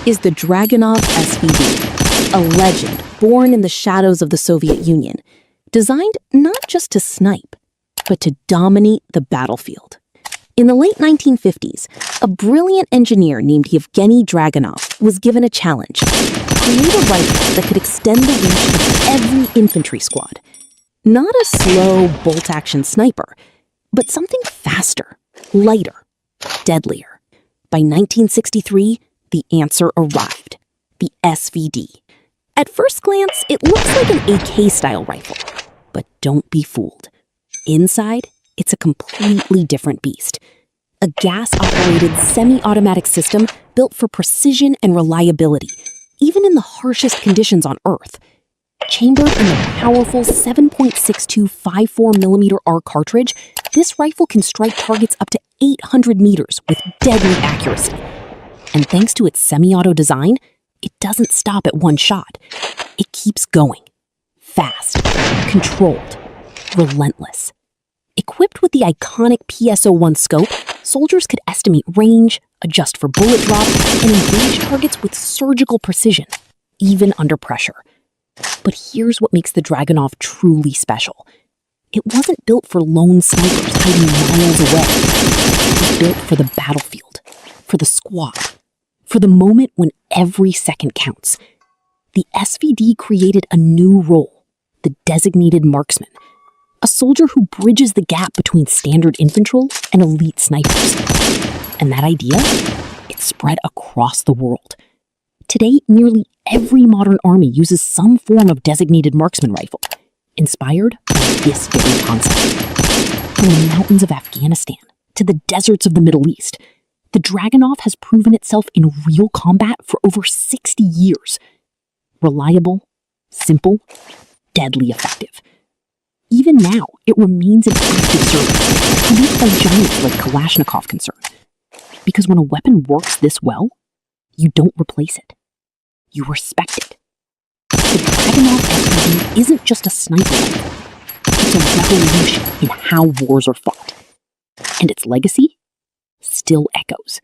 is the Dragunov SVD, a legend born in the shadows of the Soviet Union, designed not just to snipe, but to dominate the battlefield. In the late 1950s, a brilliant engineer named Yevgeny Dragunov was given a challenge: create a rifle that could extend the reach of every infantry squad. Not a slow, bolt-action sniper, but something faster, lighter, deadlier. By 1963, the answer arrived: the SVD. At first glance, it looks like an AK-style rifle. But don't be fooled. Inside, it's a completely different beast. A gas-operated, semi-automatic system built for precision and reliability, even in the harshest conditions on Earth. Chambered in a powerful 7.62 54mm R cartridge, this rifle can strike targets up to 800 meters with deadly accuracy. And thanks to its semi-auto design, it doesn't stop at one shot. It keeps going. Fast, controlled, relentless. Equipped with the iconic PSO-1 scope, soldiers could estimate range, adjust for bullet drop, and engage targets with surgical precision, even under pressure. But here's what makes the Dragunov truly special. It wasn't built for lone snipers hiding miles away. It was built for the battlefield, for the squad, for the moment when every second counts. The SVD created a new role: the designated marksman, a soldier who bridges the gap between standard infantry and elite snipers. And that idea, it spread across the world. Today, nearly every modern army uses some form of designated marksman rifle, inspired by this very concept. From the mountains of Afghanistan to the deserts of the Middle East, the Dragunov has proven itself in real combat for over 60 years. Reliable, simple, deadly effective. Even now, it remains in active service, produced by giants like Kalashnikov concern. Because when a weapon works this well, you don't replace it. You respect it. The Dragunov SVD isn't just a sniper rifle. It's a revolution in how wars are fought. And its legacy still echoes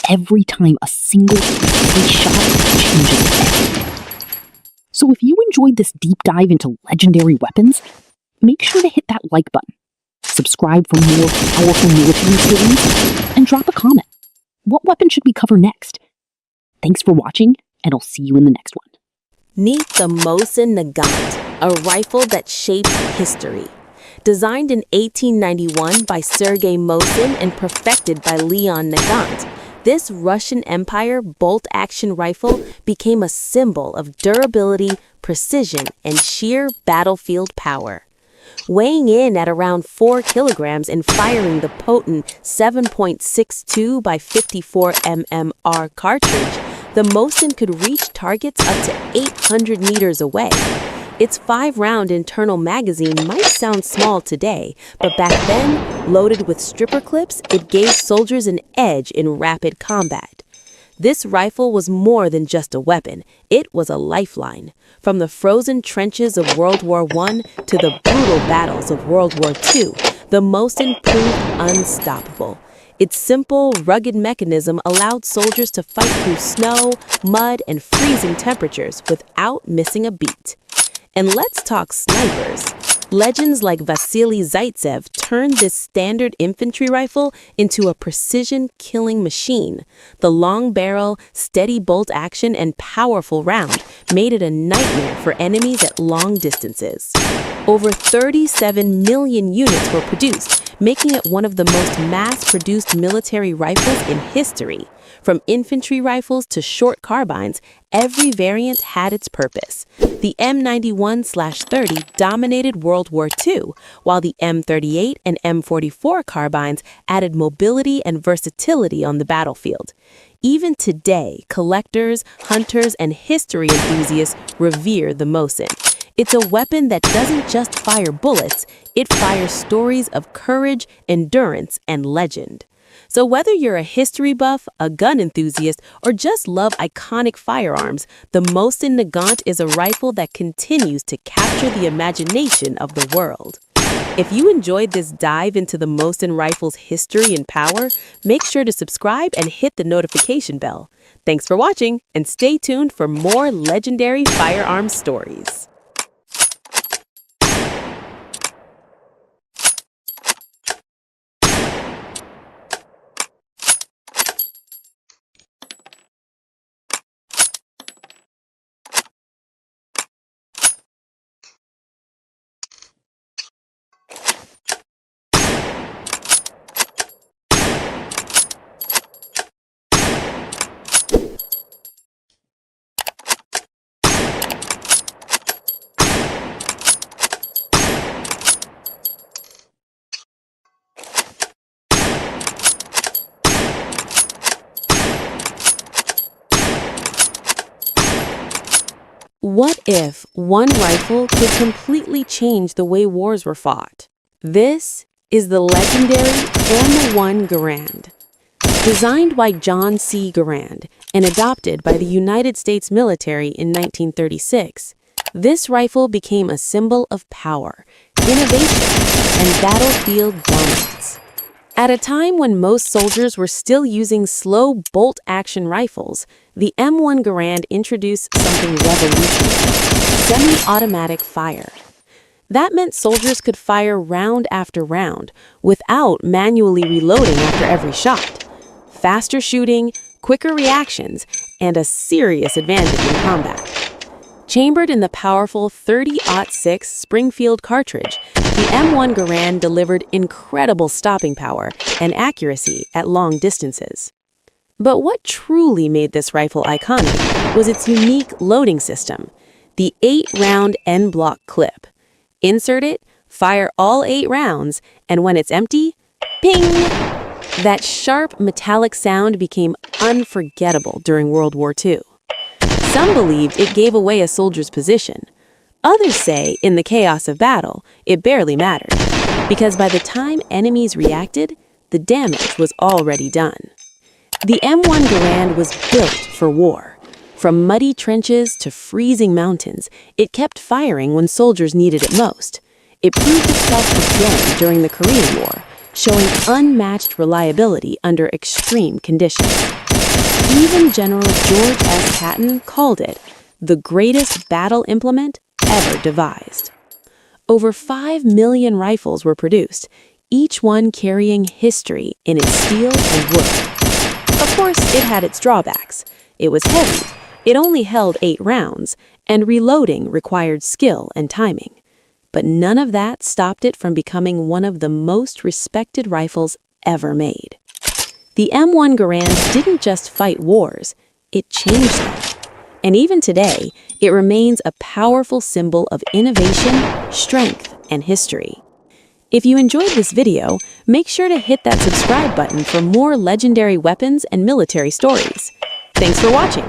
every time a single precise shot changes everything. So if you enjoyed this deep dive into legendary weapons, make sure to hit that like button, subscribe for more powerful military stories, and drop a comment. What weapon should we cover next? Thanks for watching, and I'll see you in the next one. Meet the Mosin Nagant, a rifle that shaped history. Designed in 1891 by Sergei Mosin and perfected by Leon Nagant, this Russian Empire bolt-action rifle became a symbol of durability, precision, and sheer battlefield power. Weighing in at around 4 kilograms and firing the potent 7.62 by 54 mmR cartridge, the Mosin could reach targets up to 800 meters away. Its 5-round internal magazine might sound small today, but back then, loaded with stripper clips, it gave soldiers an edge in rapid combat. This rifle was more than just a weapon. It was a lifeline. From the frozen trenches of World War I to the brutal battles of World War II, the Mosin proved unstoppable. Its simple, rugged mechanism allowed soldiers to fight through snow, mud, and freezing temperatures without missing a beat. And let's talk snipers. Legends like Vasily Zaitsev turned this standard infantry rifle into a precision killing machine. The long barrel, steady bolt action, and powerful round made it a nightmare for enemies at long distances. Over 37 million units were produced, making it one of the most mass-produced military rifles in history. From infantry rifles to short carbines, every variant had its purpose. The M91/30 dominated World War II, while the M38 and M44 carbines added mobility and versatility on the battlefield. Even today, collectors, hunters, and history enthusiasts revere the Mosin. It's a weapon that doesn't just fire bullets, it fires stories of courage, endurance, and legend. So whether you're a history buff, a gun enthusiast, or just love iconic firearms, the Mosin Nagant is a rifle that continues to capture the imagination of the world. If you enjoyed this dive into the Mosin rifle's history and power, make sure to subscribe and hit the notification bell. Thanks for watching, and stay tuned for more legendary firearms stories. What if one rifle could completely change the way wars were fought? This is the legendary M1 Garand. Designed by John C. Garand and adopted by the United States military in 1936, this rifle became a symbol of power, innovation, and battlefield dominance. At a time when most soldiers were still using slow bolt-action rifles, the M1 Garand introduced something revolutionary: semi-automatic fire. That meant soldiers could fire round after round without manually reloading after every shot. Faster shooting, quicker reactions, and a serious advantage in combat. Chambered in the powerful 30-06 Springfield cartridge, the M1 Garand delivered incredible stopping power and accuracy at long distances. But what truly made this rifle iconic was its unique loading system, the 8-round N-block clip. Insert it, fire all 8 rounds, and when it's empty, ping! That sharp metallic sound became unforgettable during World War II. Some believed it gave away a soldier's position. Others say, in the chaos of battle, it barely mattered, because by the time enemies reacted, the damage was already done. The M1 Garand was built for war. From muddy trenches to freezing mountains, it kept firing when soldiers needed it most. It proved itself again during the Korean War, showing unmatched reliability under extreme conditions. Even General George S. Patton called it the greatest battle implement ever devised. Over 5 million rifles were produced, each one carrying history in its steel and wood. Of course, it had its drawbacks. It was heavy, it only held 8 rounds, and reloading required skill and timing. But none of that stopped it from becoming one of the most respected rifles ever made. The M1 Garand didn't just fight wars, it changed them. And even today, it remains a powerful symbol of innovation, strength, and history. If you enjoyed this video, make sure to hit that subscribe button for more legendary weapons and military stories. Thanks for watching.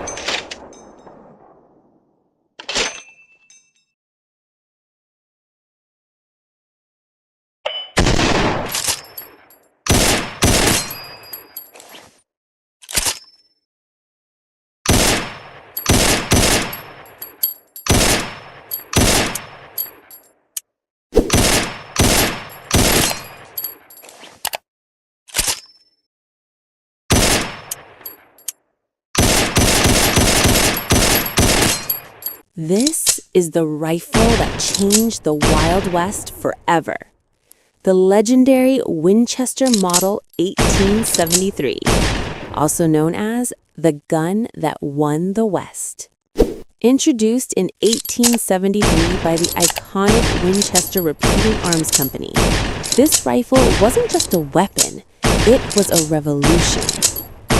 This is the rifle that changed the Wild West forever. The legendary Winchester Model 1873, also known as the gun that won the West. Introduced in 1873 by the iconic Winchester Repeating Arms Company, this rifle wasn't just a weapon, it was a revolution.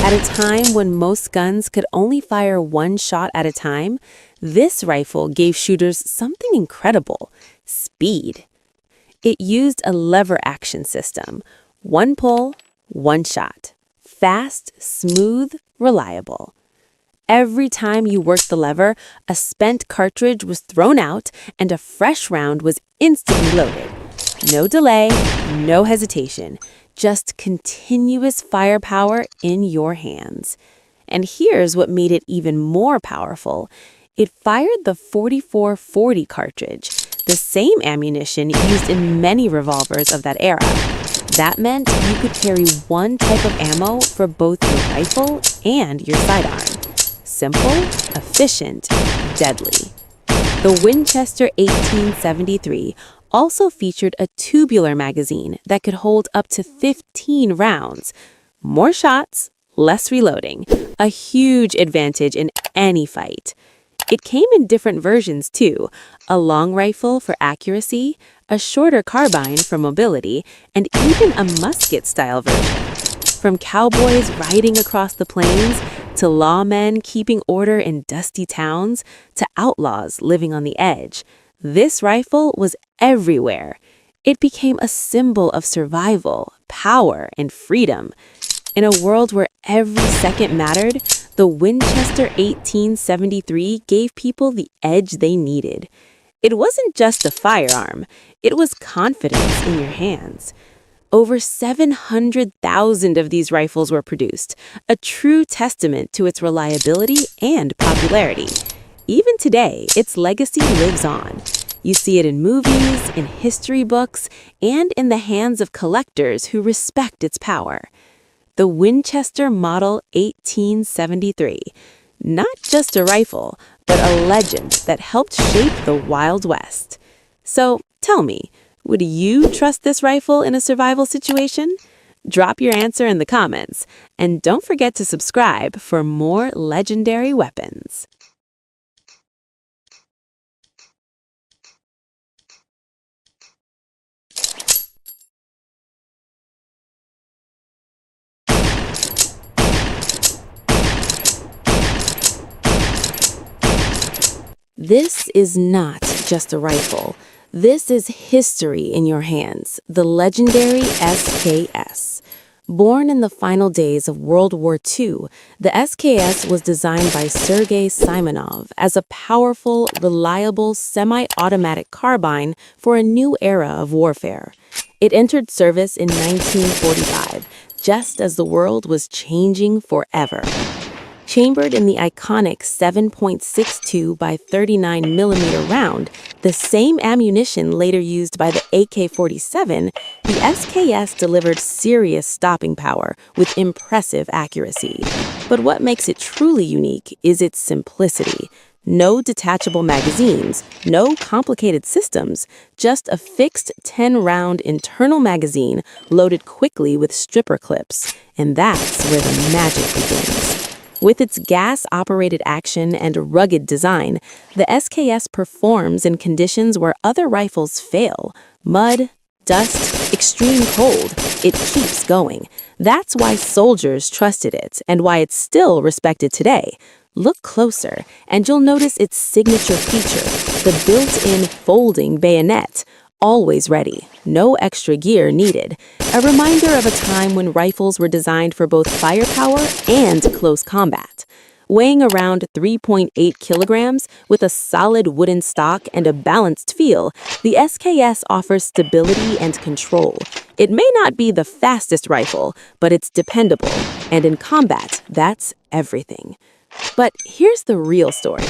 At a time when most guns could only fire 1 shot at a time, this rifle gave shooters something incredible: speed. It used a lever action system: 1 pull, 1 shot. Fast, smooth, reliable. Every time you worked the lever, a spent cartridge was thrown out and a fresh round was instantly loaded. No delay, no hesitation. Just continuous firepower in your hands. And here's what made it even more powerful. It fired the .44-40 cartridge, the same ammunition used in many revolvers of that era. That meant you could carry one type of ammo for both your rifle and your sidearm. Simple, efficient, deadly. The Winchester 1873 also featured a tubular magazine that could hold up to 15 rounds. More shots, less reloading, a huge advantage in any fight. It came in different versions too, a long rifle for accuracy, a shorter carbine for mobility, and even a musket-style version. From cowboys riding across the plains, to lawmen keeping order in dusty towns, to outlaws living on the edge, this rifle was everywhere. It became a symbol of survival, power, and freedom. In a world where every second mattered, the Winchester 1873 gave people the edge they needed. It wasn't just a firearm, it was confidence in your hands. Over 700,000 of these rifles were produced, a true testament to its reliability and popularity. Even today, its legacy lives on. You see it in movies, in history books, and in the hands of collectors who respect its power. The Winchester Model 1873, not just a rifle, but a legend that helped shape the Wild West. So tell me, would you trust this rifle in a survival situation? Drop your answer in the comments, and don't forget to subscribe for more legendary weapons. This is not just a rifle. This is history in your hands, the legendary SKS. Born in the final days of World War II, the SKS was designed by Sergei Simonov as a powerful, reliable, semi-automatic carbine for a new era of warfare. It entered service in 1945, just as the world was changing forever. Chambered in the iconic 7.62 by 39 millimeter round, the same ammunition later used by the AK-47, the SKS delivered serious stopping power with impressive accuracy. But what makes it truly unique is its simplicity. No detachable magazines, no complicated systems, just a fixed 10-round internal magazine loaded quickly with stripper clips. And that's where the magic begins. With its gas-operated action and rugged design, the SKS performs in conditions where other rifles fail. Mud, dust, extreme cold. It keeps going. That's why soldiers trusted it and why it's still respected today. Look closer, and you'll notice its signature feature, the built-in folding bayonet. Always ready, no extra gear needed. A reminder of a time when rifles were designed for both firepower and close combat. Weighing around 3.8 kilograms with a solid wooden stock and a balanced feel, the SKS offers stability and control. It may not be the fastest rifle, but it's dependable, and in combat, that's everything. But here's the real story.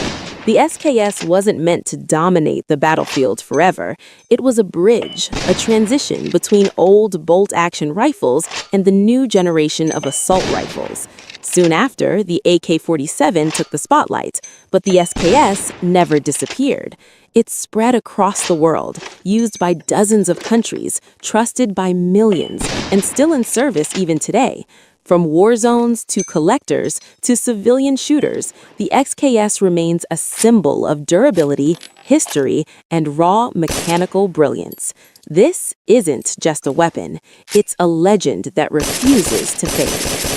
The SKS wasn't meant to dominate the battlefield forever. It was a bridge, a transition between old bolt-action rifles and the new generation of assault rifles. Soon after, the AK-47 took the spotlight, but the SKS never disappeared. It spread across the world, used by dozens of countries, trusted by millions, and still in service even today. From war zones to collectors to civilian shooters, the SKS remains a symbol of durability, history, and raw mechanical brilliance. This isn't just a weapon, it's a legend that refuses to fade.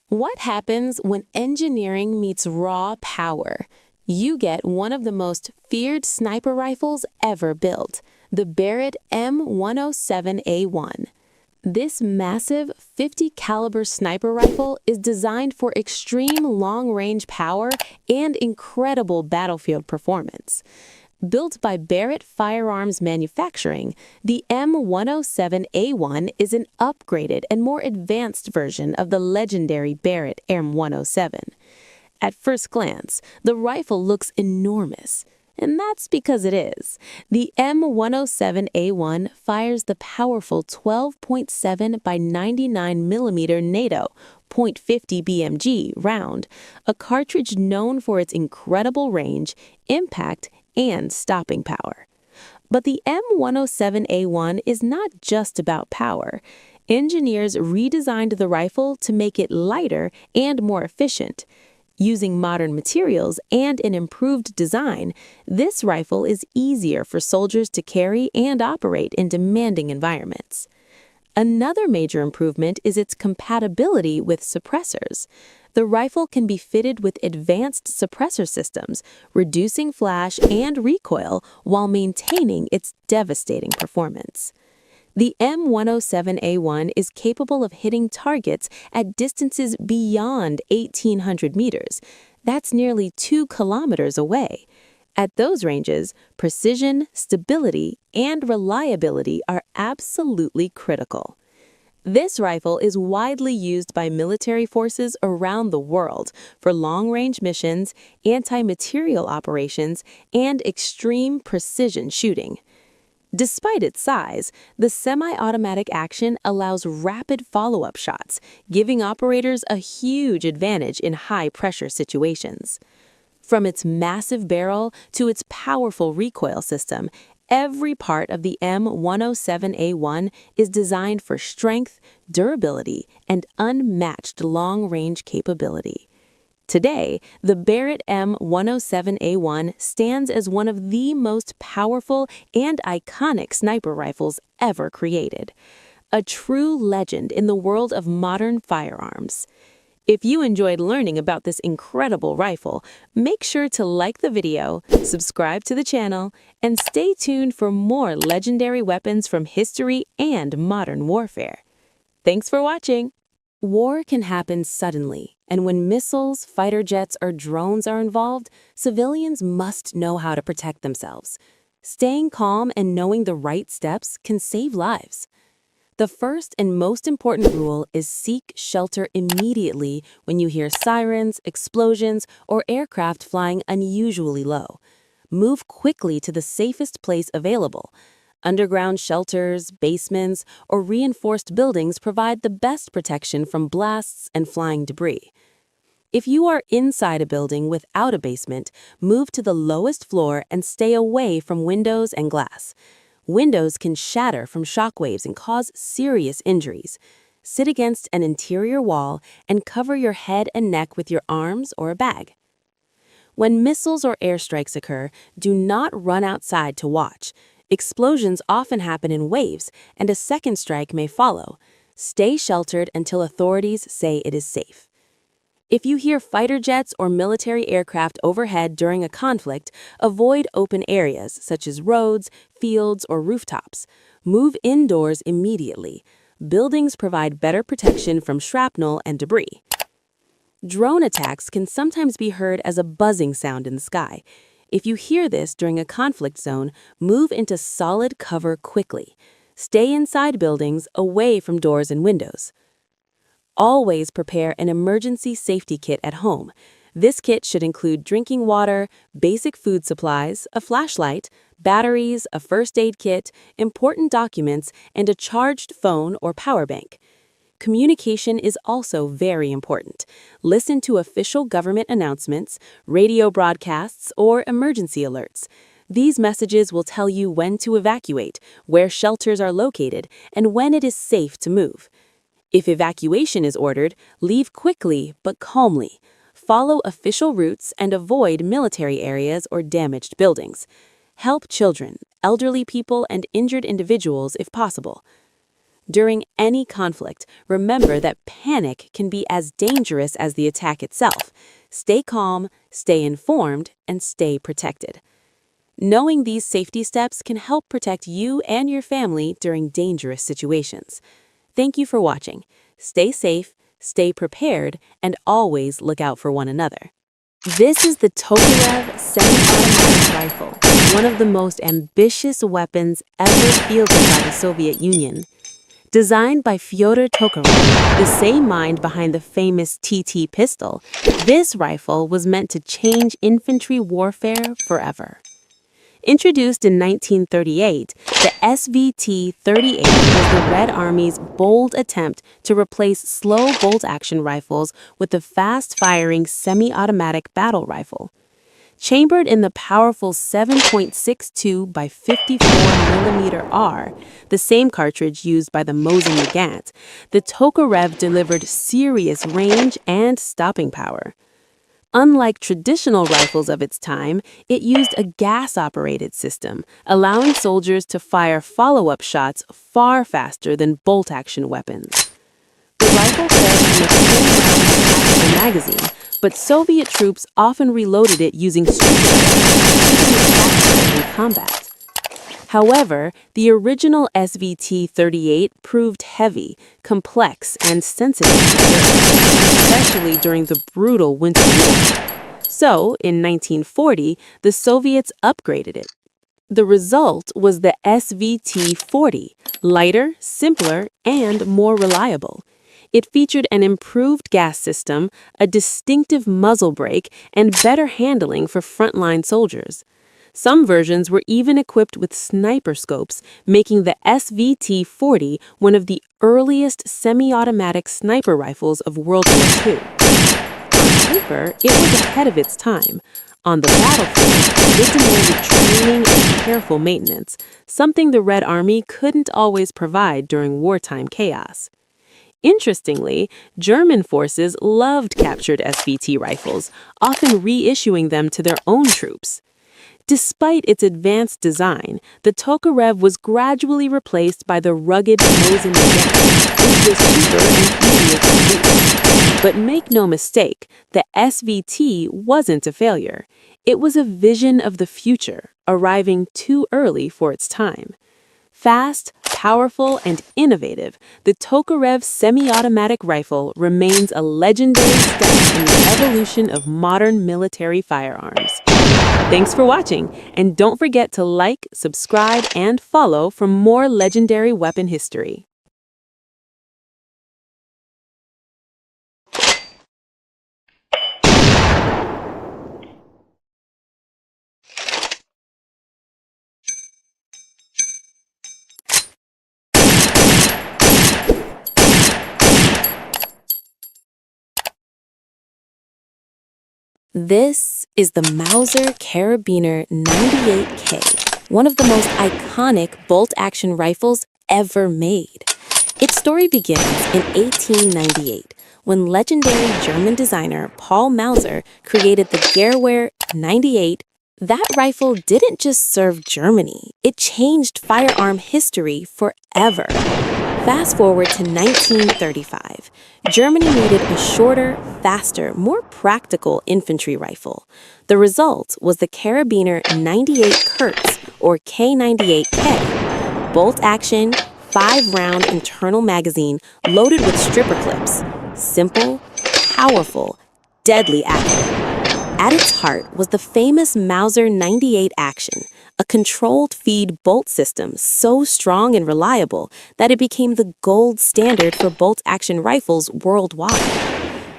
What happens when engineering meets raw power? You get one of the most feared sniper rifles ever built, the Barrett M107A1. This massive 50 caliber sniper rifle is designed for extreme long-range power and incredible battlefield performance. Built by Barrett Firearms Manufacturing, the M107A1 is an upgraded and more advanced version of the legendary Barrett M107. At first glance, the rifle looks enormous, and that's because it is. The M107A1 fires the powerful 12.7 by 99 mm NATO .50 BMG round, a cartridge known for its incredible range, impact, and stopping power. But the M107A1 is not just about power. Engineers redesigned the rifle to make it lighter and more efficient. Using modern materials and an improved design, this rifle is easier for soldiers to carry and operate in demanding environments. Another major improvement is its compatibility with suppressors. The rifle can be fitted with advanced suppressor systems, reducing flash and recoil while maintaining its devastating performance. The M107A1 is capable of hitting targets at distances beyond 1,800 meters. That's nearly 2 kilometers away. At those ranges, precision, stability, and reliability are absolutely critical. This rifle is widely used by military forces around the world for long-range missions, anti-materiel operations, and extreme precision shooting. Despite its size, the semi-automatic action allows rapid follow-up shots, giving operators a huge advantage in high-pressure situations. From its massive barrel to its powerful recoil system, every part of the M107A1 is designed for strength, durability, and unmatched long-range capability. Today, the Barrett M107A1 stands as one of the most powerful and iconic sniper rifles ever created, a true legend in the world of modern firearms. If you enjoyed learning about this incredible rifle, make sure to like the video, subscribe to the channel, and stay tuned for more legendary weapons from history and modern warfare. Thanks for watching! War can happen suddenly, and when missiles, fighter jets, or drones are involved, civilians must know how to protect themselves. Staying calm and knowing the right steps can save lives. The first and most important rule is seek shelter immediately when you hear sirens, explosions, or aircraft flying unusually low. Move quickly to the safest place available. Underground shelters, basements, or reinforced buildings provide the best protection from blasts and flying debris. If you are inside a building without a basement, move to the lowest floor and stay away from windows and glass. Windows can shatter from shockwaves and cause serious injuries. Sit against an interior wall and cover your head and neck with your arms or a bag. When missiles or airstrikes occur, do not run outside to watch. Explosions often happen in waves, and a second strike may follow. Stay sheltered until authorities say it is safe. If you hear fighter jets or military aircraft overhead during a conflict, avoid open areas such as roads, fields, or rooftops. Move indoors immediately. Buildings provide better protection from shrapnel and debris. Drone attacks can sometimes be heard as a buzzing sound in the sky. If you hear this during a conflict zone, move into solid cover quickly. Stay inside buildings, away from doors and windows. Always prepare an emergency safety kit at home. This kit should include drinking water, basic food supplies, a flashlight, batteries, a first aid kit, important documents, and a charged phone or power bank. Communication is also very important. Listen to official government announcements, radio broadcasts, or emergency alerts. These messages will tell you when to evacuate, where shelters are located, and when it is safe to move. If evacuation is ordered, leave quickly but calmly. Follow official routes and avoid military areas or damaged buildings. Help children, elderly people, and injured individuals if possible. During any conflict, remember that panic can be as dangerous as the attack itself. Stay calm, stay informed, and stay protected. Knowing these safety steps can help protect you and your family during dangerous situations. Thank you for watching. Stay safe, stay prepared, and always look out for one another. This is the Tokarev semi-automatic rifle, one of the most ambitious weapons ever fielded by the Soviet Union. Designed by Fyodor Tokarev, the same mind behind the famous TT pistol, this rifle was meant to change infantry warfare forever. Introduced in 1938, the SVT-38 was the Red Army's bold attempt to replace slow bolt-action rifles with the fast-firing semi-automatic battle rifle. Chambered in the powerful 7.62 by 54mm R, the same cartridge used by the Mosin-Nagant, the Tokarev delivered serious range and stopping power. Unlike traditional rifles of its time, it used a gas-operated system, allowing soldiers to fire follow-up shots far faster than bolt-action weapons. The rifle fed from a 10-round magazine, but Soviet troops often reloaded it using stripper keeping it faster in combat. However, the original SVT-38 proved heavy, complex, and sensitive to dirt, especially during the brutal Winter War. So, in 1940, the Soviets upgraded it. The result was the SVT-40, lighter, simpler, and more reliable. It featured an improved gas system, a distinctive muzzle brake, and better handling for frontline soldiers. Some versions were even equipped with sniper scopes, making the SVT-40 one of the earliest semi-automatic sniper rifles of World War II. On paper, it was ahead of its time. On the battlefield, it demanded training and careful maintenance, something the Red Army couldn't always provide during wartime chaos. Interestingly, German forces loved captured SVT rifles, often reissuing them to their own troops. Despite its advanced design, the Tokarev was gradually replaced by the rugged Mosin-Nagant, which was cheaper and easier to produce. But make no mistake, the SVT wasn't a failure. It was a vision of the future, arriving too early for its time. Fast, powerful, and innovative, the Tokarev semi-automatic rifle remains a legendary step in the evolution of modern military firearms. Thanks for watching, and don't forget to like, subscribe, and follow for more legendary weapon history. This is the Mauser Carabiner 98K, one of the most iconic bolt-action rifles ever made. Its story begins in 1898, when legendary German designer Paul Mauser created the Gewehr 98. That rifle didn't just serve Germany, it changed firearm history forever. Fast forward to 1935. Germany needed a shorter, faster, more practical infantry rifle. The result was the Carabiner 98 Kurz, or K98K. Bolt action, 5-round internal magazine loaded with stripper clips. Simple, powerful, deadly accurate. At its heart was the famous Mauser 98 Action, a controlled feed bolt system so strong and reliable that it became the gold standard for bolt-action rifles worldwide.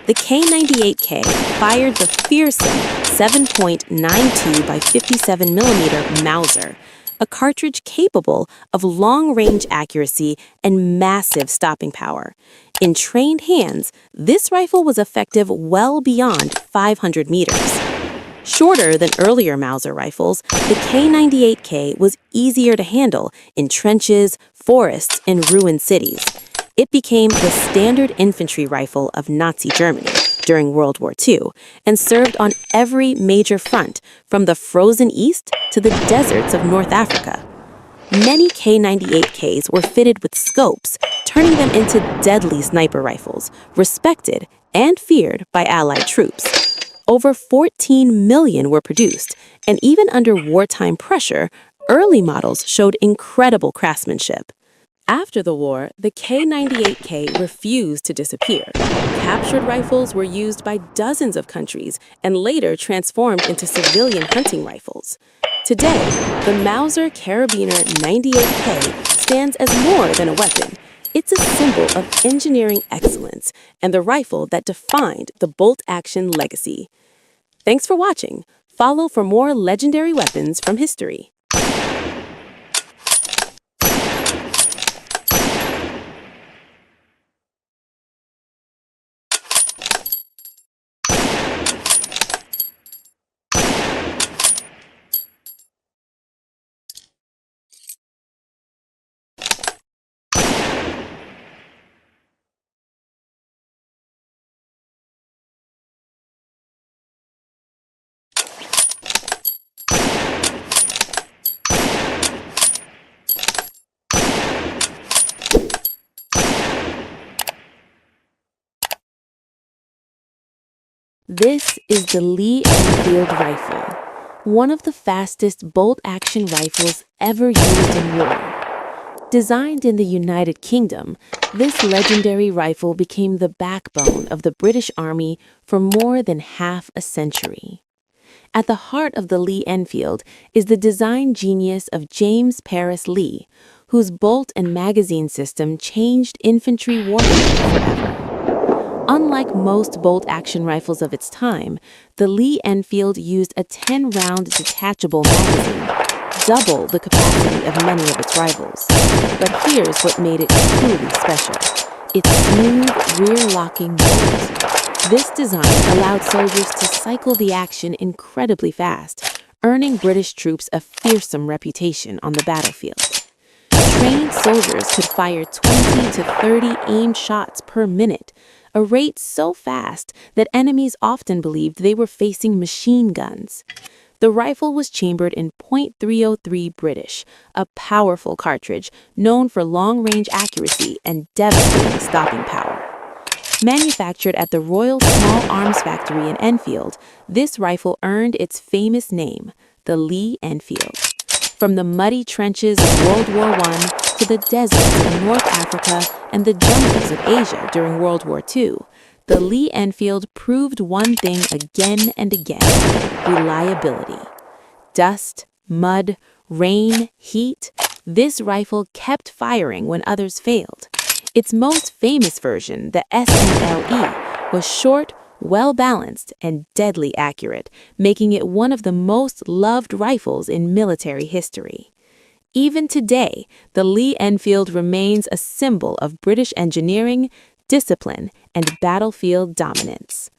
The K98K fired the fearsome 7.92 by 57mm Mauser, a cartridge capable of long-range accuracy and massive stopping power. In trained hands, this rifle was effective well beyond 500 meters. Shorter than earlier Mauser rifles, the K98K was easier to handle in trenches, forests, and ruined cities. It became the standard infantry rifle of Nazi Germany during World War II and served on every major front, from the frozen East to the deserts of North Africa. Many K98Ks were fitted with scopes, turning them into deadly sniper rifles, respected and feared by Allied troops. Over 14 million were produced, and even under wartime pressure, early models showed incredible craftsmanship. After the war, the K98K refused to disappear. Captured rifles were used by dozens of countries and later transformed into civilian hunting rifles. Today, the Mauser Carabiner 98K stands as more than a weapon. It's a symbol of engineering excellence and the rifle that defined the bolt-action legacy. Thanks for watching. Follow for more legendary weapons from history. This is the Lee Enfield rifle, one of the fastest bolt-action rifles ever used in war. Designed in the United Kingdom, this legendary rifle became the backbone of the British Army for more than half a century. At the heart of the Lee Enfield is the design genius of James Paris Lee, whose bolt and magazine system changed infantry warfare forever. Unlike most bolt-action rifles of its time, the Lee Enfield used a 10-round detachable magazine, double the capacity of many of its rifles. But here's what made it truly special: its smooth, rear-locking bolt. This design allowed soldiers to cycle the action incredibly fast, earning British troops a fearsome reputation on the battlefield. Trained soldiers could fire 20 to 30 aimed shots per minute, a rate so fast that enemies often believed they were facing machine guns. The rifle was chambered in .303 British, a powerful cartridge known for long-range accuracy and devastating stopping power. Manufactured at the Royal Small Arms Factory in Enfield, this rifle earned its famous name, the Lee Enfield. From the muddy trenches of World War I to the deserts of North Africa and the jungles of Asia during World War II, the Lee Enfield proved one thing again and again: reliability. Dust, mud, rain, heat, this rifle kept firing when others failed. Its most famous version, the SNLE, was short, well-balanced, and deadly accurate, making it one of the most loved rifles in military history. Even today, the Lee Enfield remains a symbol of British engineering, discipline, and battlefield dominance.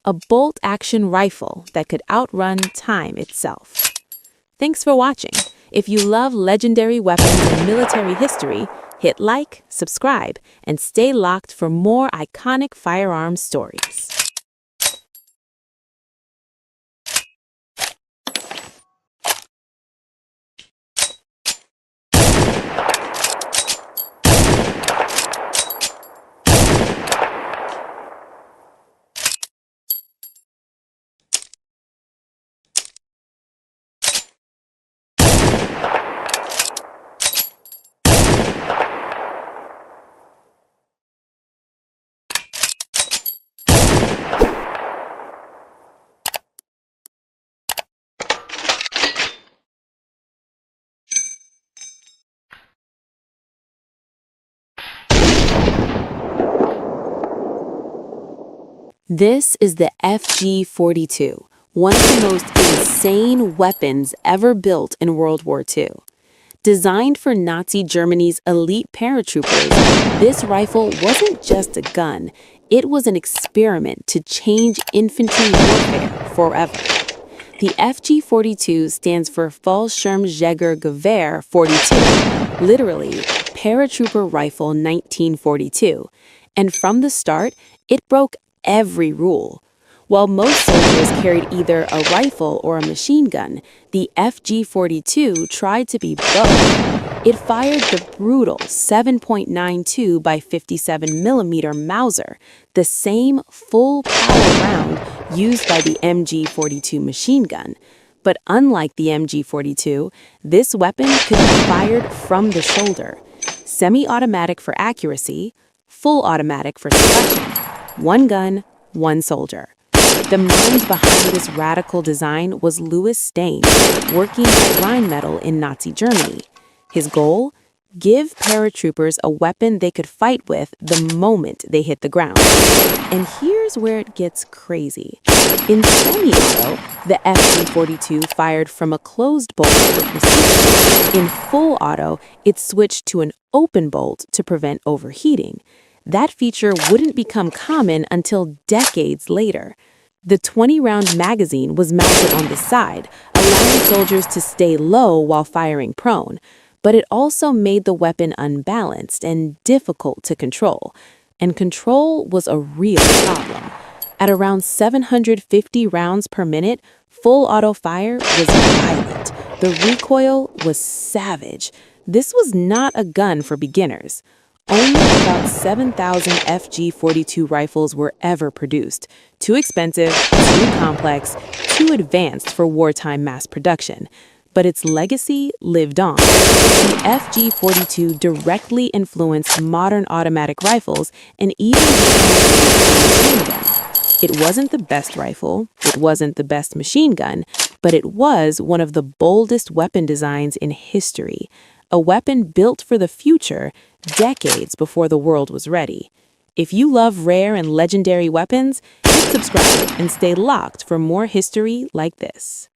A bolt-action rifle that could outrun time itself. Thanks for watching. If you love legendary weapons and military history, hit like, subscribe, and stay locked for more iconic firearms stories. This is the FG-42, one of the most insane weapons ever built in World War II. Designed for Nazi Germany's elite paratroopers, this rifle wasn't just a gun, it was an experiment to change infantry warfare forever. The FG-42 stands for Fallschirmjägergewehr 42, literally Paratrooper Rifle 1942, and from the start, it broke every rule. While most soldiers carried either a rifle or a machine gun, the FG-42 tried to be both. It fired the brutal 7.92 by 57 millimeter Mauser, the same full-power round used by the MG-42 machine gun. But unlike the MG-42, this weapon could be fired from the shoulder. Semi-automatic for accuracy, full automatic for suppression. One gun, one soldier. The mind behind this radical design was Louis Stein, working at Rheinmetall in Nazi Germany. His goal? Give paratroopers a weapon they could fight with the moment they hit the ground. And here's where it gets crazy. In semi-auto, the FG-42 fired from a closed bolt for precision. In full auto, it switched to an open bolt to prevent overheating. That feature wouldn't become common until decades later. The 20-round magazine was mounted on the side, allowing soldiers to stay low while firing prone. But it also made the weapon unbalanced and difficult to control. And control was a real problem. At around 750 rounds per minute, full auto fire was violent. The recoil was savage. This was not a gun for beginners. Only about 7,000 FG-42 rifles were ever produced. Too expensive, too complex, too advanced for wartime mass production. But its legacy lived on. The FG-42 directly influenced modern automatic rifles and even machine gun. It wasn't the best rifle, it wasn't the best machine gun, but it was one of the boldest weapon designs in history. A weapon built for the future decades before the world was ready. If you love rare and legendary weapons, hit subscribe and stay locked for more history like this.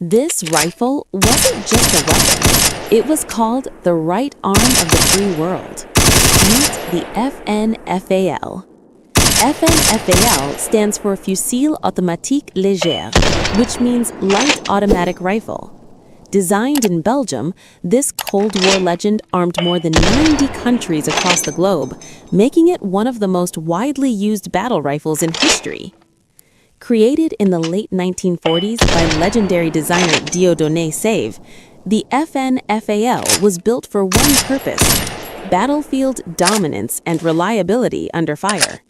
This rifle wasn't just a weapon. It was called the right arm of the free world. Meet the FNFAL. FNFAL stands for Fusil Automatique Léger, which means light automatic rifle. Designed in Belgium, this Cold War legend armed more than 90 countries across the globe, making it one of the most widely used battle rifles in history. Created in the late 1940s by legendary designer Dieudonné Save, the FNFAL was built for one purpose: battlefield dominance and reliability under fire.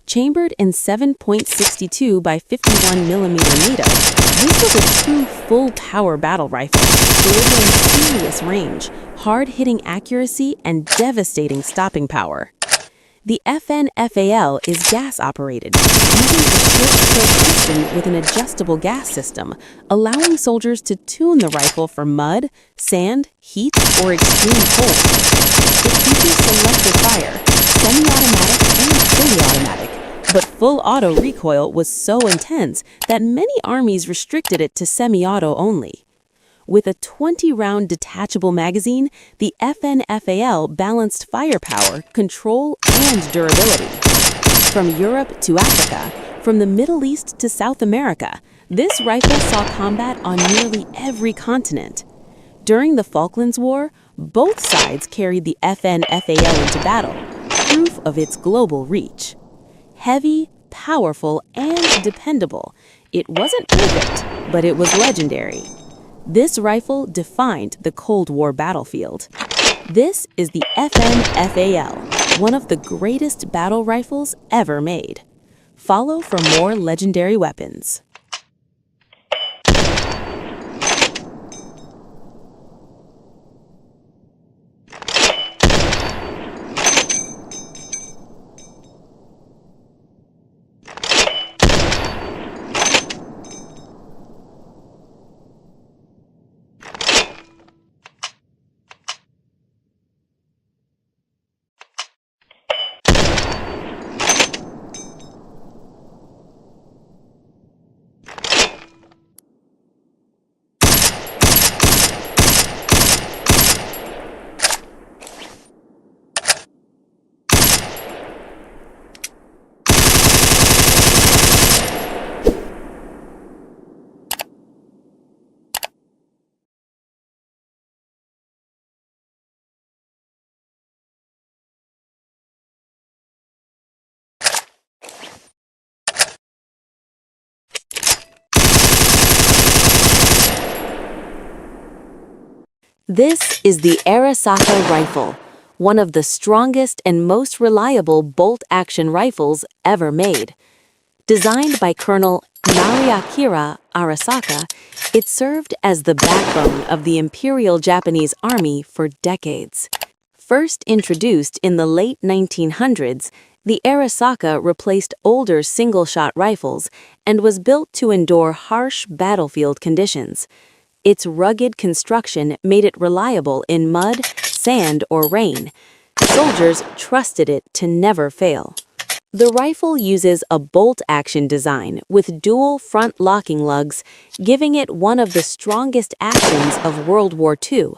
Chambered in 7.62 by 51 millimeter NATO, this was a true full-power battle rifle, delivering serious range, hard-hitting accuracy, and devastating stopping power. The FNFAL is gas-operated, using a short-stroke piston with an adjustable gas system, allowing soldiers to tune the rifle for mud, sand, heat, or extreme cold. It features selective fire, semi-automatic and fully automatic, but full auto recoil was so intense that many armies restricted it to semi-auto only. With a 20-round detachable magazine, the FNFAL balanced firepower, control, and durability. From Europe to Africa, from the Middle East to South America, this rifle saw combat on nearly every continent. During the Falklands War, both sides carried the FNFAL into battle, proof of its global reach. Heavy, powerful, and dependable, it wasn't perfect, but it was legendary. This rifle defined the Cold War battlefield. This is the FNFAL, one of the greatest battle rifles ever made. Follow for more legendary weapons. This is the Arisaka rifle, one of the strongest and most reliable bolt-action rifles ever made. Designed by Colonel Nariakira Arasaka, it served as the backbone of the Imperial Japanese Army for decades. First introduced in the late 1900s, the Arisaka replaced older single-shot rifles and was built to endure harsh battlefield conditions. Its rugged construction made it reliable in mud, sand, or rain. Soldiers trusted it to never fail. The rifle uses a bolt-action design with dual front locking lugs, giving it one of the strongest actions of World War II.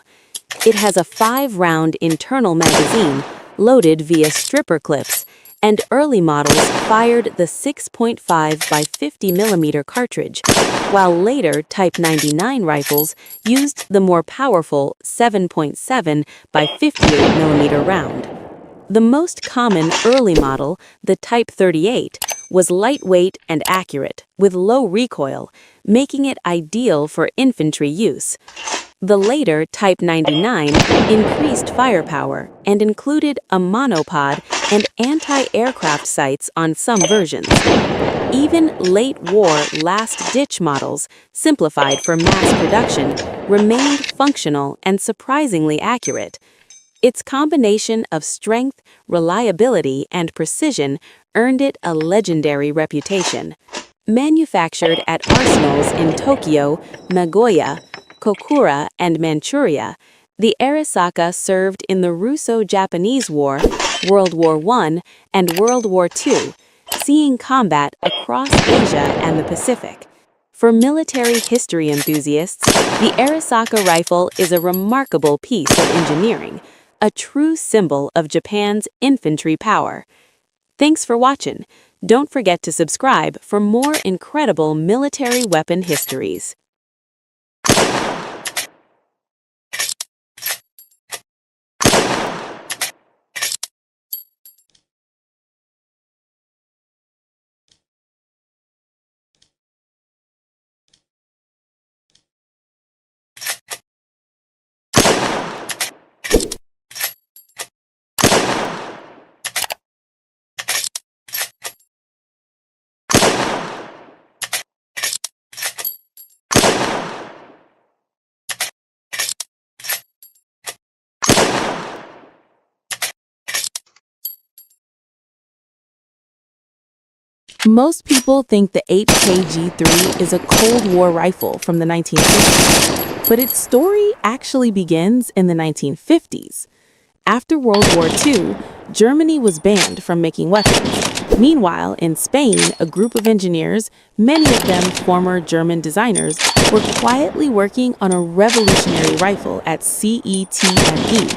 It has a 5-round internal magazine loaded via stripper clips, and early models fired the 6.5 by 50 mm cartridge, while later Type 99 rifles used the more powerful 7.7 by 58 mm round. The most common early model, the Type 38, was lightweight and accurate, with low recoil, making it ideal for infantry use. The later Type 99 increased firepower and included a monopod and anti-aircraft sights on some versions. Even late-war last-ditch models, simplified for mass production, remained functional and surprisingly accurate. Its combination of strength, reliability, and precision earned it a legendary reputation. Manufactured at arsenals in Tokyo, Nagoya, Kokura, and Manchuria, the Arisaka served in the Russo-Japanese War, World War I, and World War II, seeing combat across Asia and the Pacific. For military history enthusiasts, the Arisaka rifle is a remarkable piece of engineering, a true symbol of Japan's infantry power. Thanks for watching. Don't forget to subscribe for more incredible military weapon histories. Most people think the 8KG3 is a Cold War rifle from the 1950s, but its story actually begins in the 1950s. After World War II, Germany was banned from making weapons. Meanwhile, in Spain, a group of engineers, many of them former German designers, were quietly working on a revolutionary rifle at CETME.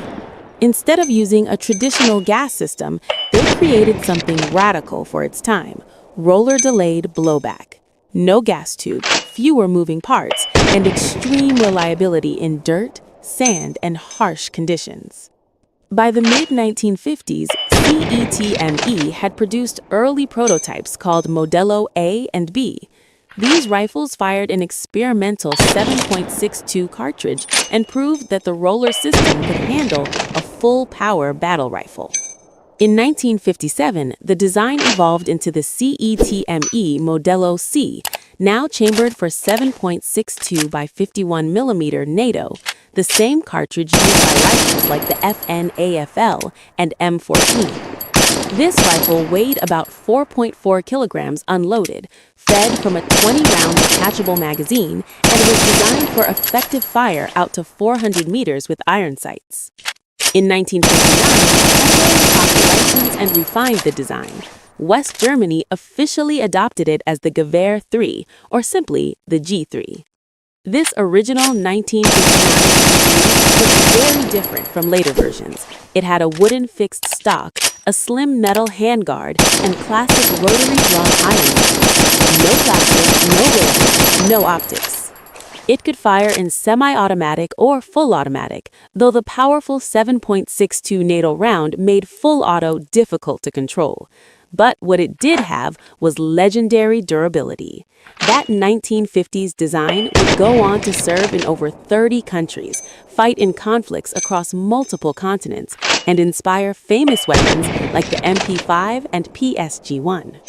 Instead of using a traditional gas system, they created something radical for its time: roller-delayed blowback. No gas tube, fewer moving parts, and extreme reliability in dirt, sand, and harsh conditions. By the mid-1950s, CETME had produced early prototypes called Modello A and B. These rifles fired an experimental 7.62 cartridge and proved that the roller system could handle a full-power battle rifle. In 1957, the design evolved into the CETME Modello C, now chambered for 7.62 by 51 mm NATO, the same cartridge used by rifles like the FN-AFL and M14. This rifle weighed about 4.4 kilograms unloaded, fed from a 20-round detachable magazine, and was designed for effective fire out to 400 meters with iron sights. In 1959, and refined the design. West Germany officially adopted it as the Gewehr 3, or simply the G3. This original 1959 was very different from later versions. It had a wooden fixed stock, a slim metal handguard, and classic rotary drum iron sights. No plastic, no radar, no optics. It could fire in semi-automatic or full automatic, though the powerful 7.62 NATO round made full auto difficult to control. But what it did have was legendary durability. That 1950s design would go on to serve in over 30 countries, fight in conflicts across multiple continents, and inspire famous weapons like the MP5 and PSG-1.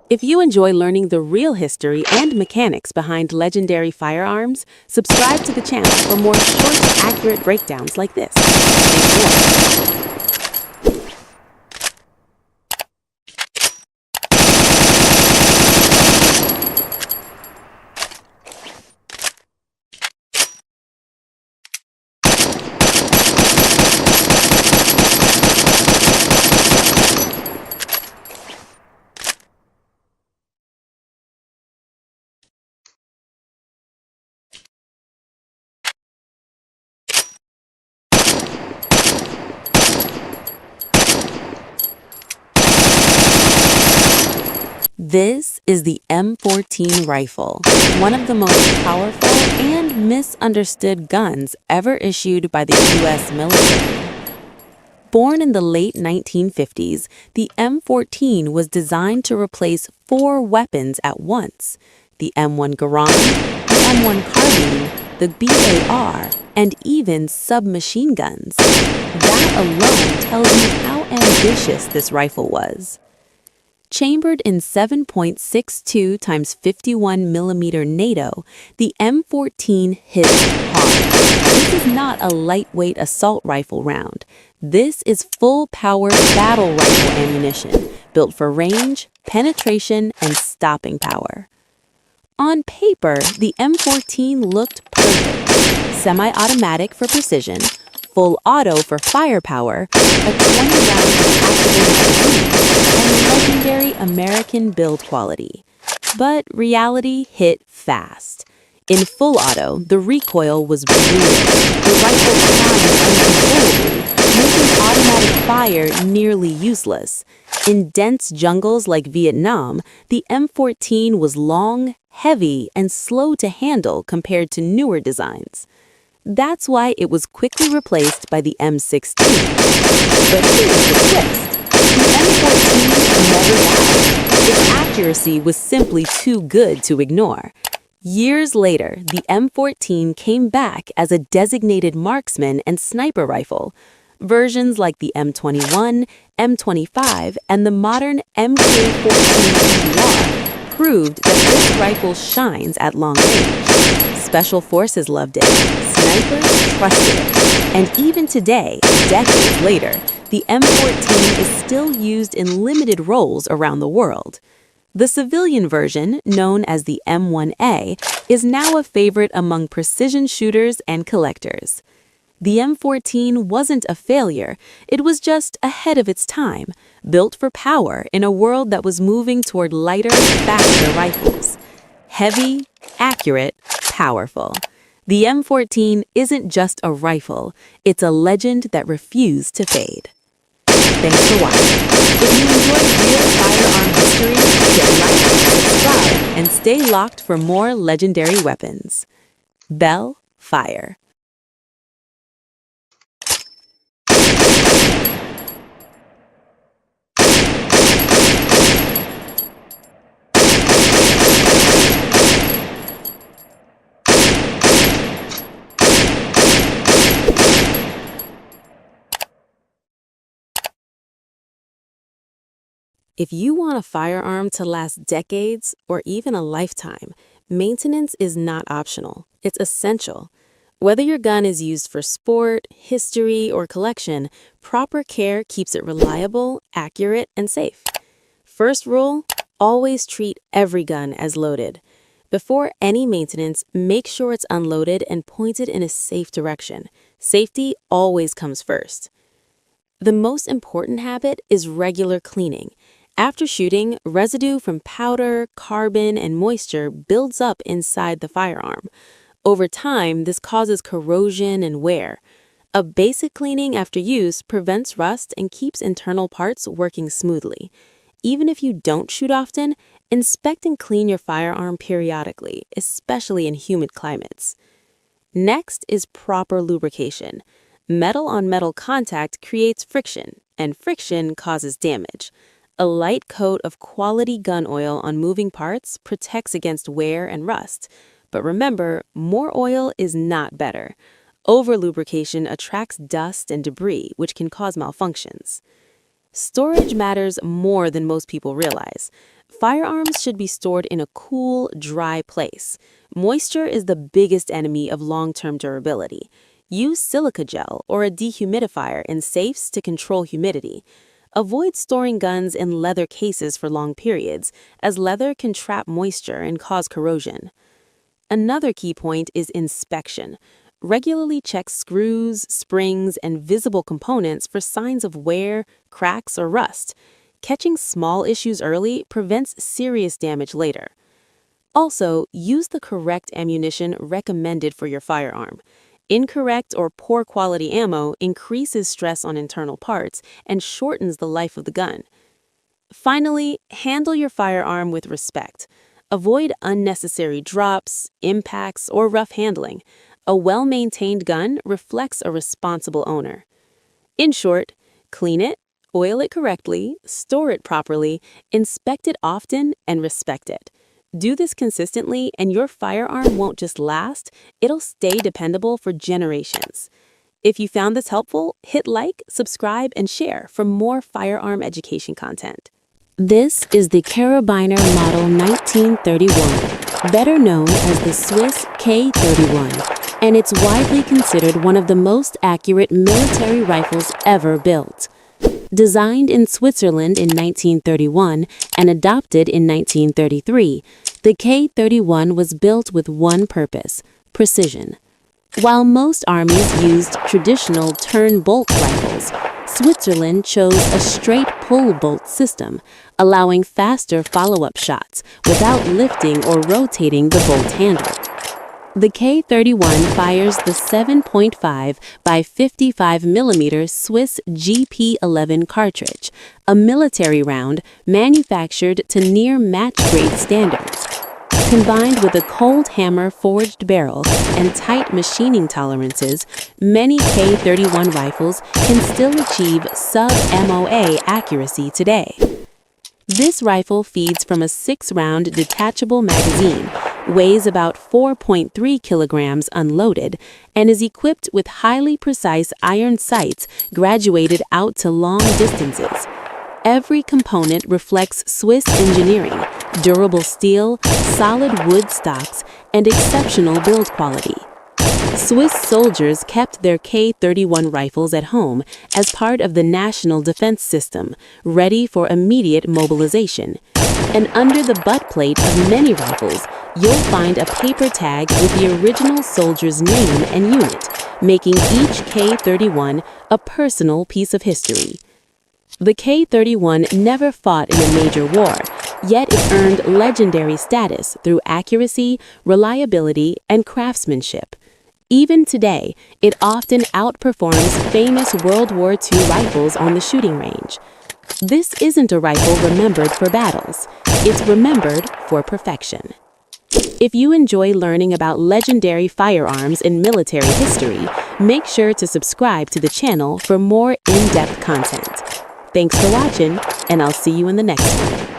If you enjoy learning the real history and mechanics behind legendary firearms, subscribe to the channel for more short, accurate breakdowns like this. Enjoy. This is the M14 rifle, one of the most powerful and misunderstood guns ever issued by the U.S. military. Born in the late 1950s, the M14 was designed to replace 4 weapons at once: the M1 Garand, the M1 Carbine, the BAR, and even submachine guns. That alone tells you how ambitious this rifle was. Chambered in 7.62 x 51 mm NATO, the M14 hits hard. This is not a lightweight assault rifle round. This is full-power battle rifle ammunition, built for range, penetration, and stopping power. On paper, the M14 looked perfect. Semi-automatic for precision, full auto for firepower, a 20-round activated magazine, and legendary American build quality. But reality hit fast. In full auto, the recoil was brutal. The rifle climbed uncontrollably, making automatic fire nearly useless. In dense jungles like Vietnam, the M14 was long, heavy, and slow to handle compared to newer designs. That's why it was quickly replaced by the M16. But here's the twist. The M14 never died. Its accuracy was simply too good to ignore. Years later, the M14 came back as a designated marksman and sniper rifle. Versions like the M21, M25, and the modern MK14 proved that this rifle shines at long range. Special forces loved it, snipers trusted it, and even today, decades later, the M14 is still used in limited roles around the world. The civilian version, known as the M1A, is now a favorite among precision shooters and collectors. The M14 wasn't a failure, it was just ahead of its time, built for power in a world that was moving toward lighter, faster rifles. Heavy, accurate, powerful. The M14 isn't just a rifle, it's a legend that refused to fade. Thanks for watching. If you enjoyed real firearm history, hit like, subscribe, and stay locked for more legendary weapons. Bell Fire. If you want a firearm to last decades or even a lifetime, maintenance is not optional. It's essential. Whether your gun is used for sport, history, or collection, proper care keeps it reliable, accurate, and safe. First rule, always treat every gun as loaded. Before any maintenance, make sure it's unloaded and pointed in a safe direction. Safety always comes first. The most important habit is regular cleaning. After shooting, residue from powder, carbon, and moisture builds up inside the firearm. Over time, this causes corrosion and wear. A basic cleaning after use prevents rust and keeps internal parts working smoothly. Even if you don't shoot often, inspect and clean your firearm periodically, especially in humid climates. Next is proper lubrication. Metal-on-metal contact creates friction, and friction causes damage. A light coat of quality gun oil on moving parts protects against wear and rust. But remember, more oil is not better. Over-lubrication attracts dust and debris, which can cause malfunctions. Storage matters more than most people realize. Firearms should be stored in a cool, dry place. Moisture is the biggest enemy of long-term durability. Use silica gel or a dehumidifier in safes to control humidity. Avoid storing guns in leather cases for long periods, as leather can trap moisture and cause corrosion. Another key point is inspection. Regularly check screws, springs, and visible components for signs of wear, cracks, or rust. Catching small issues early prevents serious damage later. Also, use the correct ammunition recommended for your firearm. Incorrect or poor quality ammo increases stress on internal parts and shortens the life of the gun. Finally, handle your firearm with respect. Avoid unnecessary drops, impacts, or rough handling. A well-maintained gun reflects a responsible owner. In short, clean it, oil it correctly, store it properly, inspect it often, and respect it. Do this consistently, and your firearm won't just last, it'll stay dependable for generations. If you found this helpful, hit like, subscribe, and share for more firearm education content. This is the Carabiner Model 1931, better known as the Swiss K31, and it's widely considered one of the most accurate military rifles ever built. Designed in Switzerland in 1931 and adopted in 1933, the K31 was built with one purpose: precision. While most armies used traditional turn-bolt rifles, Switzerland chose a straight pull-bolt system, allowing faster follow-up shots without lifting or rotating the bolt handle. The K31 fires the 7.5 by 55 mm Swiss GP11 cartridge, a military round manufactured to near match-grade standards. Combined with a cold hammer forged barrel and tight machining tolerances, many K31 rifles can still achieve sub-MOA accuracy today. This rifle feeds from a 6-round detachable magazine, weighs about 4.3 kilograms unloaded, and is equipped with highly precise iron sights graduated out to long distances. Every component reflects Swiss engineering, durable steel, solid wood stocks, and exceptional build quality. Swiss soldiers kept their K31 rifles at home as part of the national defense system, ready for immediate mobilization. And under the butt plate of many rifles, you'll find a paper tag with the original soldier's name and unit, making each K31 a personal piece of history. The K31 never fought in a major war, yet it earned legendary status through accuracy, reliability, and craftsmanship. Even today, it often outperforms famous World War II rifles on the shooting range. This isn't a rifle remembered for battles, it's remembered for perfection. If you enjoy learning about legendary firearms in military history, make sure to subscribe to the channel for more in-depth content. Thanks for watching, and I'll see you in the next one.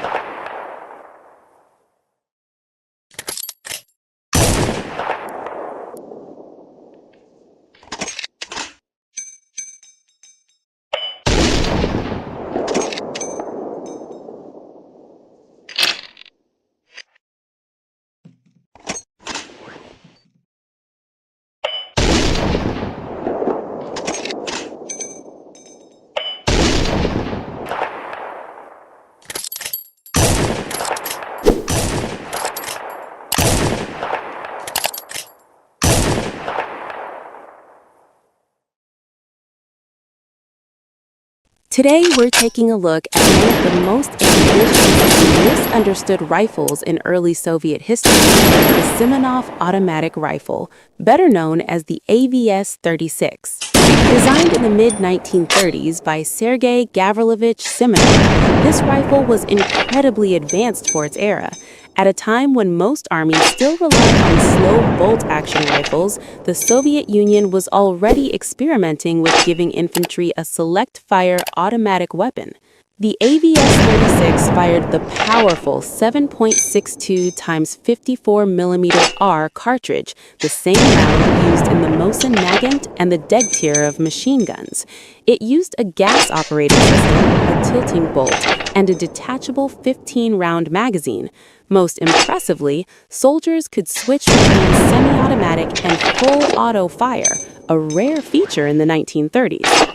Today, we're taking a look at one of the most ambitious and misunderstood rifles in early Soviet history, the Simonov automatic rifle, better known as the AVS-36. Designed in the mid-1930s by Sergei Gavrilovich Simonov, this rifle was incredibly advanced for its era. At a time when most armies still relied on slow bolt-action rifles, the Soviet Union was already experimenting with giving infantry a select-fire automatic weapon. The AVS-36 fired the powerful 7.62 x 54mm R cartridge, the same round used in the Mosin Nagant and the Degtier of machine guns. It used a gas-operated system, a tilting bolt, and a detachable 15-round magazine. Most impressively, soldiers could switch between semi-automatic and full auto fire, a rare feature in the 1930s.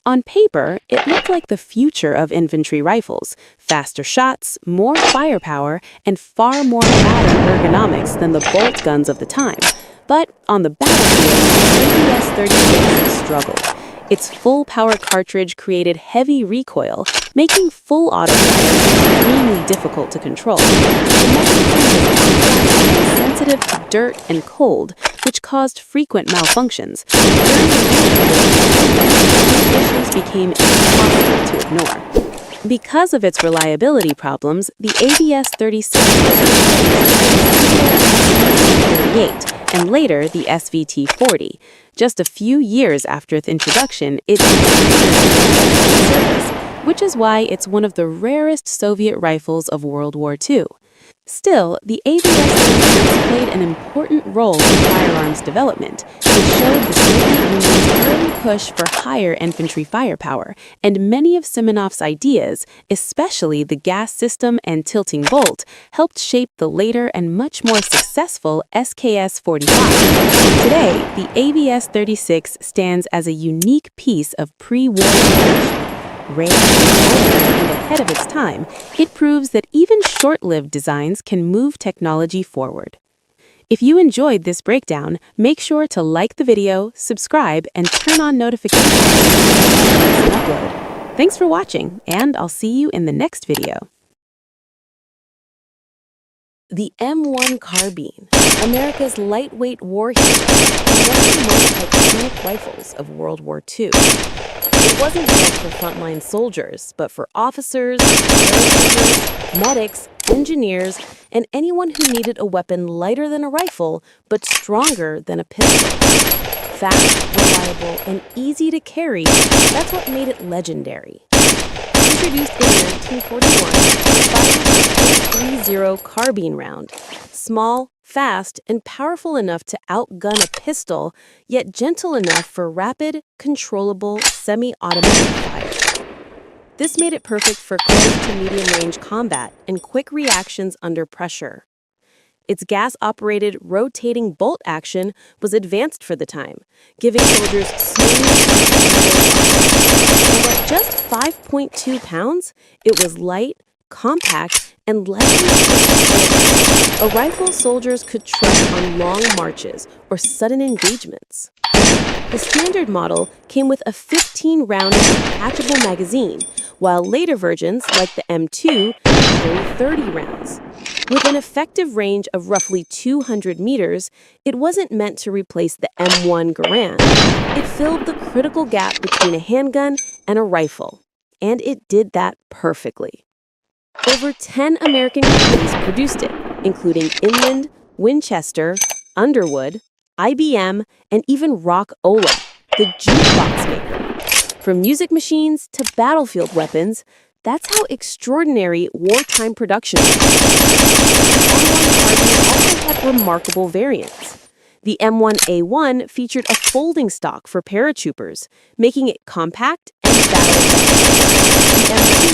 On paper, it looked like the future of infantry rifles: faster shots, more firepower, and far more modern ergonomics than the bolt guns of the time. But on the battlefield, the AVS-36 struggled. Its full-power cartridge created heavy recoil, making full auto fire extremely difficult to control. The magazine was sensitive to dirt and cold, which caused frequent malfunctions. These issues became impossible to ignore. Because of its reliability problems, the AVS-36 was and later the SVT-40. Just a few years after its introduction, it service, which is why it's one of the rarest Soviet rifles of World War II. Still, the AVS-36 played an important role in firearms development. It showed the Soviet Union's early push for higher infantry firepower, and many of Simonov's ideas, especially the gas system and tilting bolt, helped shape the later and much more successful SKS-45. Today, the AVS-36 stands as a unique piece of pre-war innovation. Rare and ahead of its time, it proves that even short-lived designs can move technology forward. If you enjoyed this breakdown, make sure to like the video, subscribe, and turn on notifications for the next upload. Thanks for watching, and I'll see you in the next video. The M1 carbine, America's lightweight war hero, and one of the most iconic rifles of World War II. It wasn't just for frontline soldiers, but for officers, paratroopers, medics, engineers, and anyone who needed a weapon lighter than a rifle, but stronger than a pistol. Fast, reliable, and easy to carry, that's what made it legendary. Introduced in 1941, it fired a .30 carbine round. Small, fast, and powerful enough to outgun a pistol, yet gentle enough for rapid, controllable, semi-automatic fire. This made it perfect for close to medium-range combat and quick reactions under pressure. Its gas-operated, rotating bolt action was advanced for the time, giving soldiers smooth and at just 5.2 pounds, it was light, compact, and lightly a rifle soldiers could trust on long marches or sudden engagements. The standard model came with a 15-round detachable magazine, while later versions, like the M2, carry 30 rounds. With an effective range of roughly 200 meters, it wasn't meant to replace the M1 Garand. It filled the critical gap between a handgun and a rifle, and it did that perfectly. Over 10 American companies produced it, including Inland, Winchester, Underwood, IBM, and even Rock-Ola, the jukebox maker. From music machines to battlefield weapons, that's how extraordinary wartime production was. The M1 also had remarkable variants. The M1A1 featured a folding stock for paratroopers, making it compact and battle-ready. The M2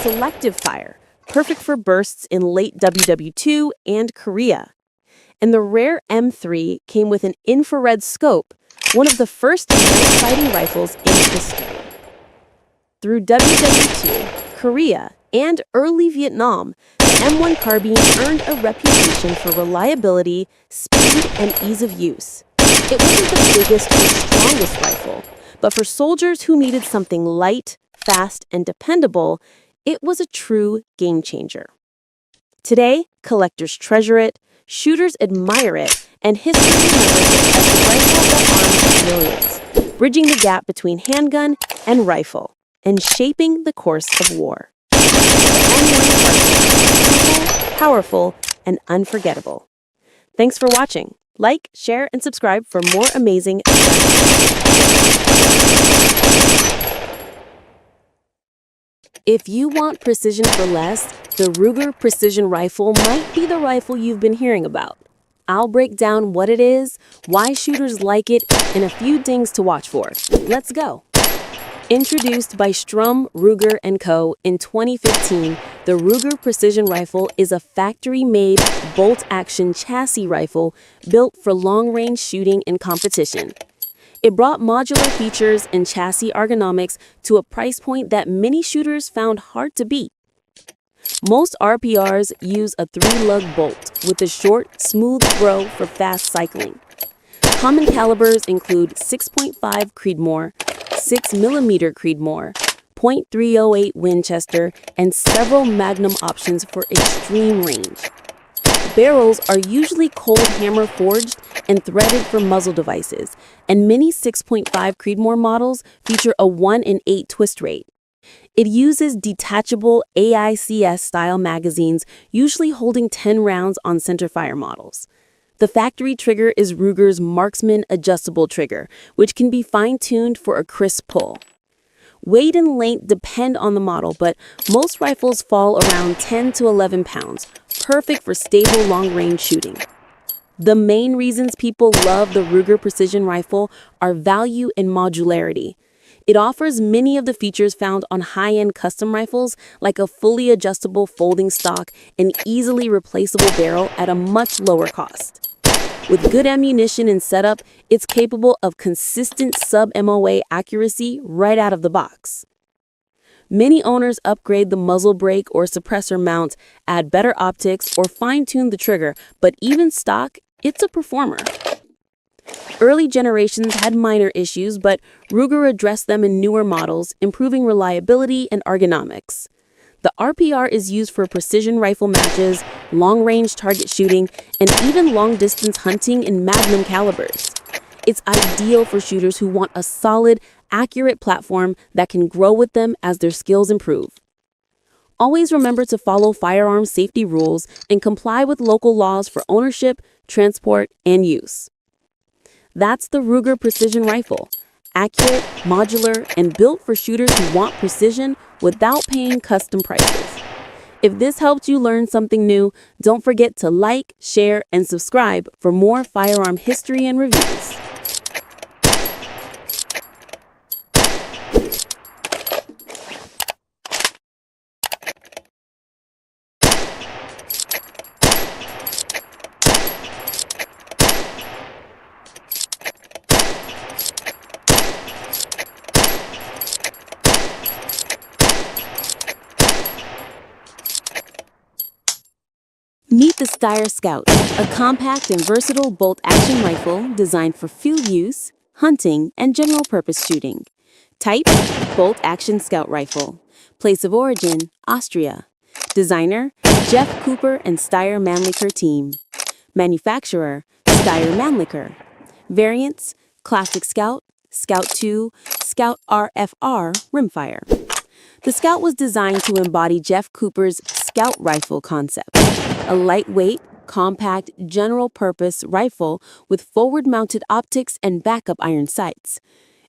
selective fire, perfect for bursts in late WW2 and Korea. And the rare M3 came with an infrared scope, one of the first night fighting rifles in history. Through WW2, Korea, and early Vietnam, the M1 carbine earned a reputation for reliability, speed, and ease of use. It wasn't the biggest or strongest rifle, but for soldiers who needed something light, fast, and dependable, it was a true game changer. Today, collectors treasure it, shooters admire it, and history remembers it as the rifle that armed millions, bridging the gap between handgun and rifle, and shaping the course of war. The M1 carbine, simple, powerful, and unforgettable. Thanks for watching. Like, share, and subscribe for more amazing If you want precision for less, the Ruger Precision Rifle might be the rifle you've been hearing about. I'll break down what it is, why shooters like it, and a few things to watch for. Let's go. Introduced by Strum, Ruger & Co. in 2015, the Ruger Precision Rifle is a factory-made bolt-action chassis rifle built for long-range shooting and competition. It brought modular features and chassis ergonomics to a price point that many shooters found hard to beat. Most RPRs use a 3-lug bolt with a short, smooth throw for fast cycling. Common calibers include 6.5 Creedmoor, 6mm Creedmoor, .308 Winchester, and several Magnum options for extreme range. Barrels are usually cold hammer forged and threaded for muzzle devices, and many 6.5 Creedmoor models feature a 1-in-8 twist rate. It uses detachable AICS-style magazines, usually holding 10 rounds on centerfire models. The factory trigger is Ruger's Marksman adjustable trigger, which can be fine-tuned for a crisp pull. Weight and length depend on the model, but most rifles fall around 10 to 11 pounds, perfect for stable long-range shooting. The main reasons people love the Ruger Precision Rifle are value and modularity. It offers many of the features found on high-end custom rifles, like a fully adjustable folding stock and easily replaceable barrel at a much lower cost. With good ammunition and setup, it's capable of consistent sub-MOA accuracy right out of the box. Many owners upgrade the muzzle brake or suppressor mount, add better optics, or fine-tune the trigger, but even stock, it's a performer. Early generations had minor issues, but Ruger addressed them in newer models, improving reliability and ergonomics. The RPR is used for precision rifle matches, long-range target shooting, and even long-distance hunting in Magnum calibers. It's ideal for shooters who want a solid, accurate platform that can grow with them as their skills improve. Always remember to follow firearm safety rules and comply with local laws for ownership, transport, and use. That's the Ruger Precision Rifle. Accurate, modular, and built for shooters who want precision without paying custom prices. If this helped you learn something new, don't forget to like, share, and subscribe for more firearm history and reviews. Meet the Steyr Scout, a compact and versatile bolt-action rifle designed for field use, hunting, and general-purpose shooting. Type, bolt-action scout rifle. Place of origin, Austria. Designer, Jeff Cooper and Steyr Mannlicher team. Manufacturer, Steyr Mannlicher. Variants, Classic Scout, Scout 2, Scout RFR, rimfire. The Scout was designed to embody Jeff Cooper's Scout rifle concept, a lightweight, compact, general-purpose rifle with forward-mounted optics and backup iron sights.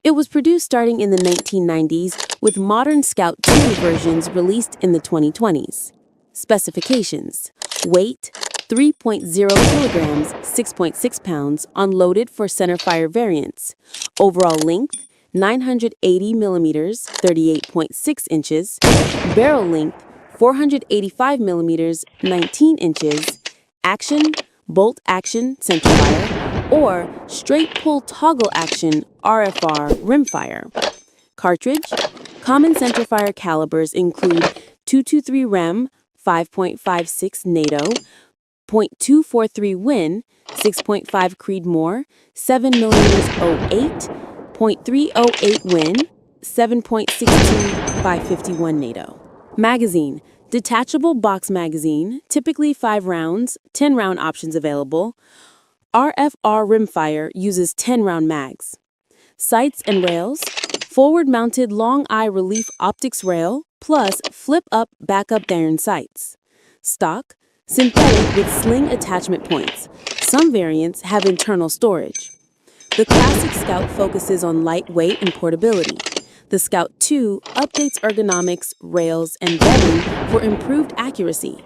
It was produced starting in the 1990s, with modern Scout 2 versions released in the 2020s. Specifications: weight, 3.0 kilograms, 6.6 pounds, unloaded for centerfire variants. Overall length, 980 millimeters, 38.6 inches. Barrel length, 485 millimeters, 19 inches. Action, bolt action, centerfire, or straight pull toggle action, RFR, rimfire. Cartridge, common centerfire calibers include .223 Rem, 5.56 NATO, .243 Win, 6.5 Creedmoor, 7mm 08, .308 Win, 7.62 551 NATO. Magazine, detachable box magazine, typically 5 rounds, 10-round options available. RFR rimfire uses 10-round mags. Sights and rails, forward-mounted long-eye relief optics rail, plus flip-up backup iron sights. Stock, synthetic with sling attachment points. Some variants have internal storage. The Classic Scout focuses on lightweight and portability. The Scout II updates ergonomics, rails, and bedding for improved accuracy.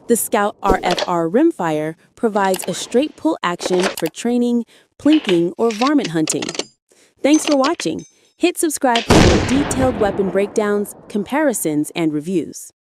The Scout RFR rimfire provides a straight pull action for training, plinking, or varmint hunting. Thanks for watching. Hit subscribe for more detailed weapon breakdowns, comparisons, and reviews.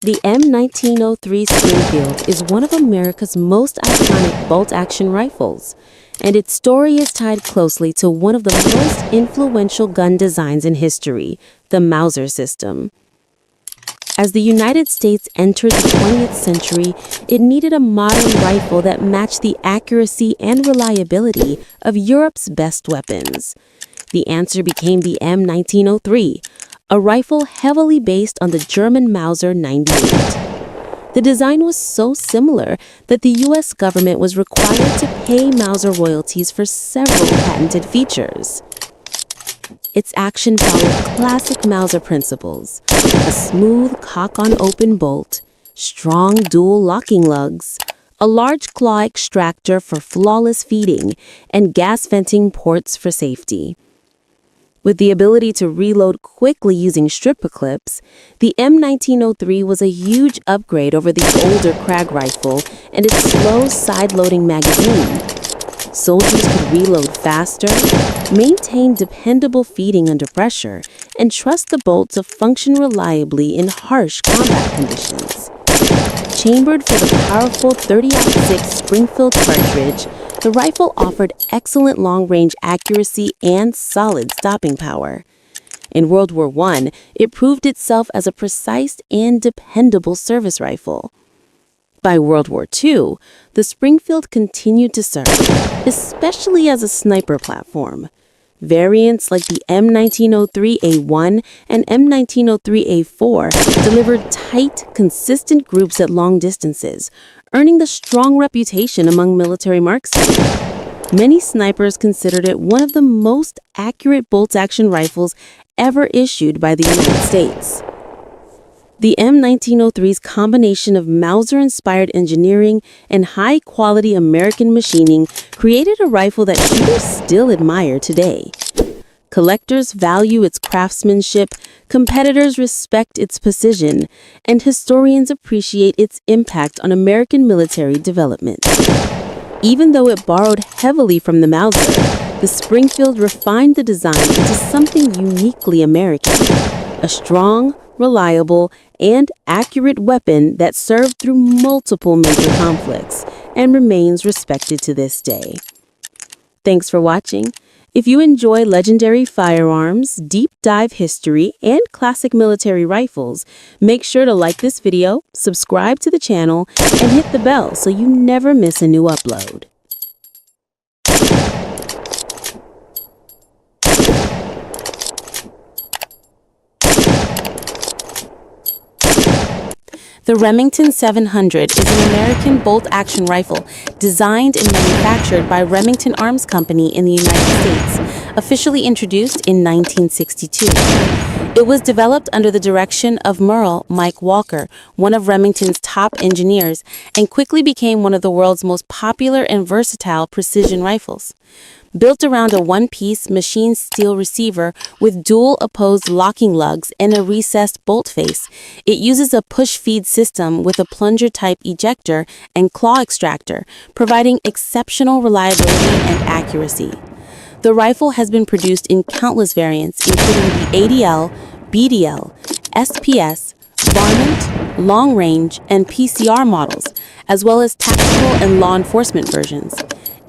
The M1903 Springfield is one of America's most iconic bolt-action rifles, and its story is tied closely to one of the most influential gun designs in history, the Mauser system. As the United States entered the 20th century, it needed a modern rifle that matched the accuracy and reliability of Europe's best weapons. The answer became the M1903, a rifle heavily based on the German Mauser 98. The design was so similar that the U.S. government was required to pay Mauser royalties for several patented features. Its action followed classic Mauser principles: a smooth cock-on-open bolt, strong dual locking lugs, a large claw extractor for flawless feeding, and gas venting ports for safety. With the ability to reload quickly using stripper clips, the M1903 was a huge upgrade over the older Krag rifle and its slow side-loading magazine. Soldiers could reload faster, maintain dependable feeding under pressure, and trust the bolt to function reliably in harsh combat conditions. Chambered for the powerful 30-06 Springfield cartridge, the rifle offered excellent long-range accuracy and solid stopping power. In World War I, it proved itself as a precise and dependable service rifle. By World War II, the Springfield continued to serve, especially as a sniper platform. Variants like the M1903A1 and M1903A4 delivered tight, consistent groups at long distances, earning the strong reputation among military marksmen. Many snipers considered it one of the most accurate bolt-action rifles ever issued by the United States. The M1903's combination of Mauser-inspired engineering and high-quality American machining created a rifle that shooters still admire today. Collectors value its craftsmanship, competitors respect its precision, and historians appreciate its impact on American military development. Even though it borrowed heavily from the Mauser, the Springfield refined the design into something uniquely American: a strong, reliable, and accurate weapon that served through multiple major conflicts and remains respected to this day. Thanks for watching. If you enjoy legendary firearms, deep dive history, and classic military rifles, make sure to like this video, subscribe to the channel, and hit the bell so you never miss a new upload. The Remington 700 is an American bolt-action rifle designed and manufactured by Remington Arms Company in the United States, officially introduced in 1962. It was developed under the direction of Merle Mike Walker, one of Remington's top engineers, and quickly became one of the world's most popular and versatile precision rifles. Built around a one-piece machined steel receiver with dual opposed locking lugs and a recessed bolt face, it uses a push-feed system with a plunger-type ejector and claw extractor, providing exceptional reliability and accuracy. The rifle has been produced in countless variants, including the ADL, BDL, SPS, varmint, long-range, and PCR models, as well as tactical and law enforcement versions.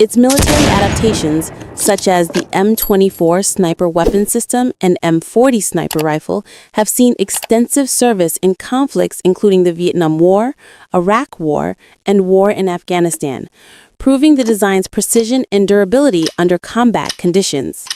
Its military adaptations, such as the M24 sniper weapon system and M40 sniper rifle, have seen extensive service in conflicts including the Vietnam War, Iraq War, and war in Afghanistan, proving the design's precision and durability under combat conditions.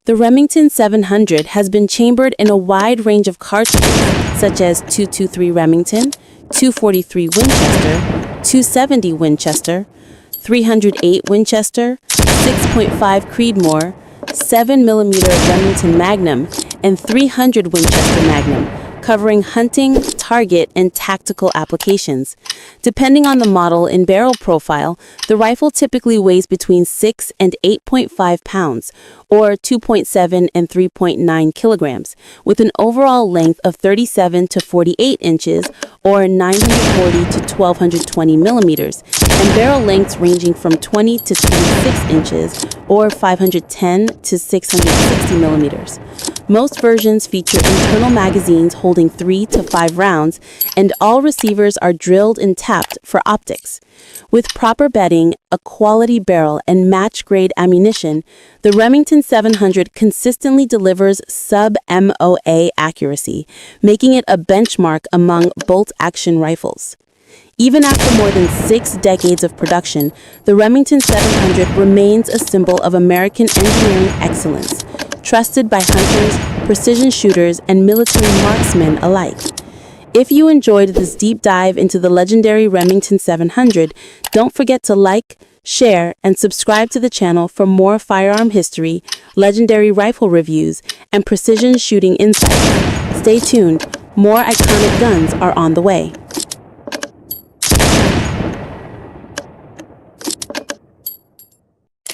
The Remington 700 has been chambered in a wide range of cartridges, such as .223 Remington, .243 Winchester, .270 Winchester, .308 Winchester, 6.5 Creedmoor, 7mm Remington Magnum, and .300 Winchester Magnum, covering hunting, target, and tactical applications. Depending on the model and barrel profile, the rifle typically weighs between 6 and 8.5 pounds, or 2.7 and 3.9 kilograms, with an overall length of 37 to 48 inches, or 940 to 1220 millimeters, and barrel lengths ranging from 20 to 26 inches, or 510 to 660 millimeters. Most versions feature internal magazines holding 3 to 5 rounds, and all receivers are drilled and tapped for optics. With proper bedding, a quality barrel, and match-grade ammunition, the Remington 700 consistently delivers sub-MOA accuracy, making it a benchmark among bolt-action rifles. Even after more than 6 decades of production, the Remington 700 remains a symbol of American engineering excellence, trusted by hunters, precision shooters, and military marksmen alike. If you enjoyed this deep dive into the legendary Remington 700, don't forget to like, share, and subscribe to the channel for more firearm history, legendary rifle reviews, and precision shooting insights. Stay tuned, more iconic guns are on the way.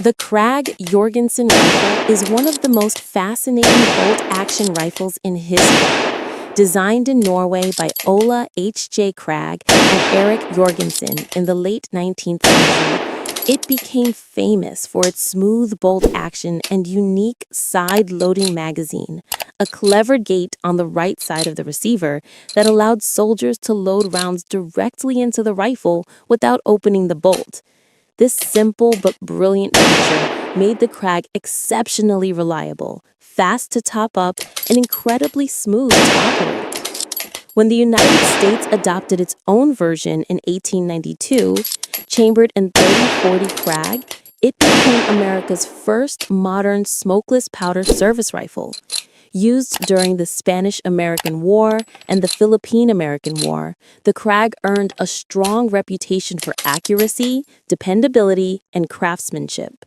The Krag Jorgensen rifle is one of the most fascinating bolt-action rifles in history. Designed in Norway by Ola H.J. Krag and Erik Jorgensen in the late 19th century, it became famous for its smooth bolt action and unique side-loading magazine, a clever gate on the right side of the receiver that allowed soldiers to load rounds directly into the rifle without opening the bolt. This simple but brilliant feature made the Krag exceptionally reliable, fast to top up, and incredibly smooth to operate. When the United States adopted its own version in 1892, chambered in .30-40 Krag, it became America's first modern smokeless powder service rifle. Used during the Spanish-American War and the Philippine-American War, the Krag earned a strong reputation for accuracy, dependability, and craftsmanship.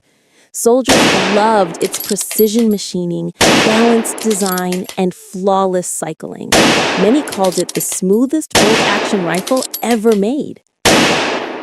Soldiers loved its precision machining, balanced design, and flawless cycling. Many called it the smoothest bolt-action rifle ever made.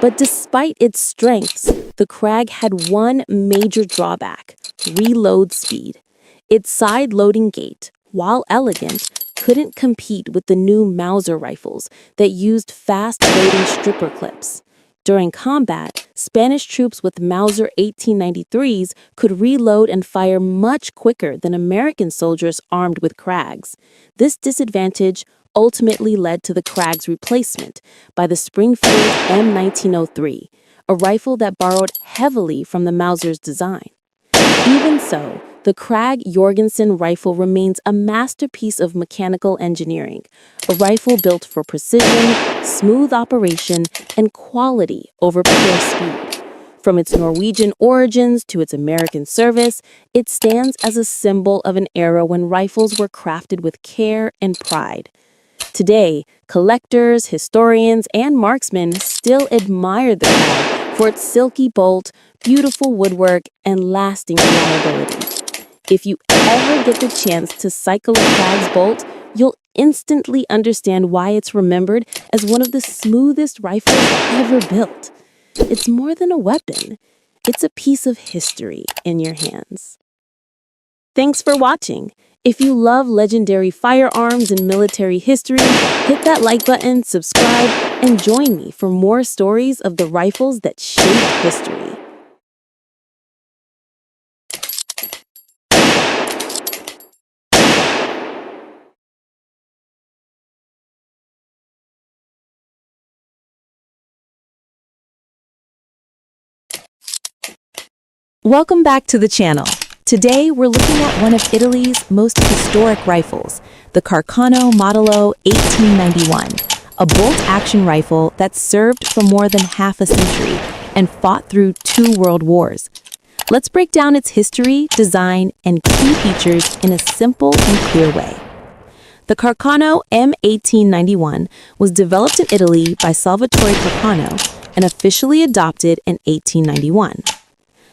But despite its strengths, the Krag had one major drawback: reload speed. Its side-loading gate, while elegant, couldn't compete with the new Mauser rifles that used fast-loading stripper clips. During combat, Spanish troops with Mauser 1893s could reload and fire much quicker than American soldiers armed with Krags. This disadvantage ultimately led to the Krag's replacement by the Springfield M1903, a rifle that borrowed heavily from the Mauser's design. Even so, the Krag Jorgensen rifle remains a masterpiece of mechanical engineering, a rifle built for precision, smooth operation, and quality over pure speed. From its Norwegian origins to its American service, it stands as a symbol of an era when rifles were crafted with care and pride. Today, collectors, historians, and marksmen still admire the Krag for its silky bolt, beautiful woodwork, and lasting reliability. If you ever get the chance to cycle a Krag's bolt, you'll instantly understand why it's remembered as one of the smoothest rifles ever built. It's more than a weapon. It's a piece of history in your hands. Thanks for watching. If you love legendary firearms and military history, hit that like button, subscribe, and join me for more stories of the rifles that shaped history. Welcome back to the channel. Today we're looking at one of Italy's most historic rifles, the Carcano Modello 1891, a bolt-action rifle that served for more than half a century and fought through 2 world wars. Let's break down its history, design, and key features in a simple and clear way. The Carcano M1891 was developed in Italy by Salvatore Carcano and officially adopted in 1891.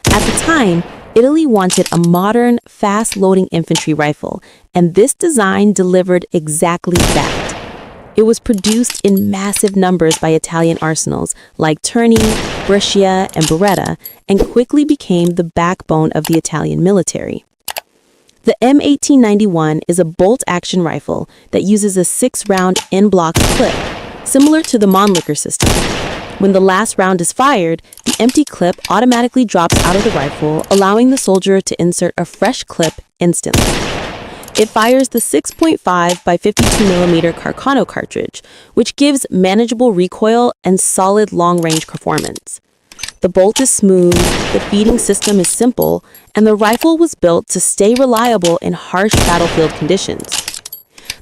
At the time, Italy wanted a modern, fast-loading infantry rifle, and this design delivered exactly that. It was produced in massive numbers by Italian arsenals like Terni, Brescia, and Beretta, and quickly became the backbone of the Italian military. The M1891 is a bolt-action rifle that uses a 6-round in-block clip, similar to the Mannlicher system. When the last round is fired, the empty clip automatically drops out of the rifle, allowing the soldier to insert a fresh clip instantly. It fires the 6.5 by 52mm Carcano cartridge, which gives manageable recoil and solid long-range performance. The bolt is smooth, the feeding system is simple, and the rifle was built to stay reliable in harsh battlefield conditions.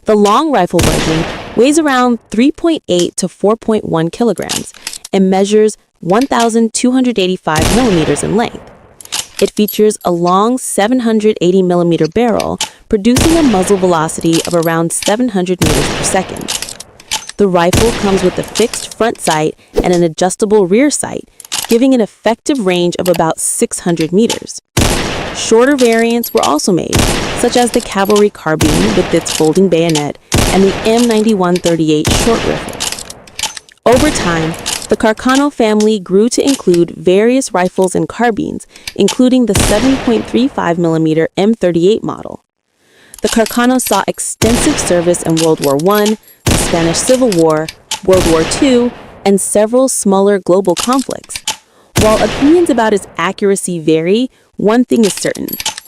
The long rifle version weighs around 3.8 to 4.1 kilograms and measures 1,285 millimeters in length. It features a long 780mm barrel, producing a muzzle velocity of around 700 meters per second. The rifle comes with a fixed front sight and an adjustable rear sight, giving an effective range of about 600 meters. Shorter variants were also made, such as the Cavalry Carbine with its folding bayonet and the M9138 short rifle. Over time, the Carcano family grew to include various rifles and carbines, including the 7.35mm M38 model. The Carcano saw extensive service in World War I, the Spanish Civil War, World War II, and several smaller global conflicts. While opinions about its accuracy vary, one thing is certain: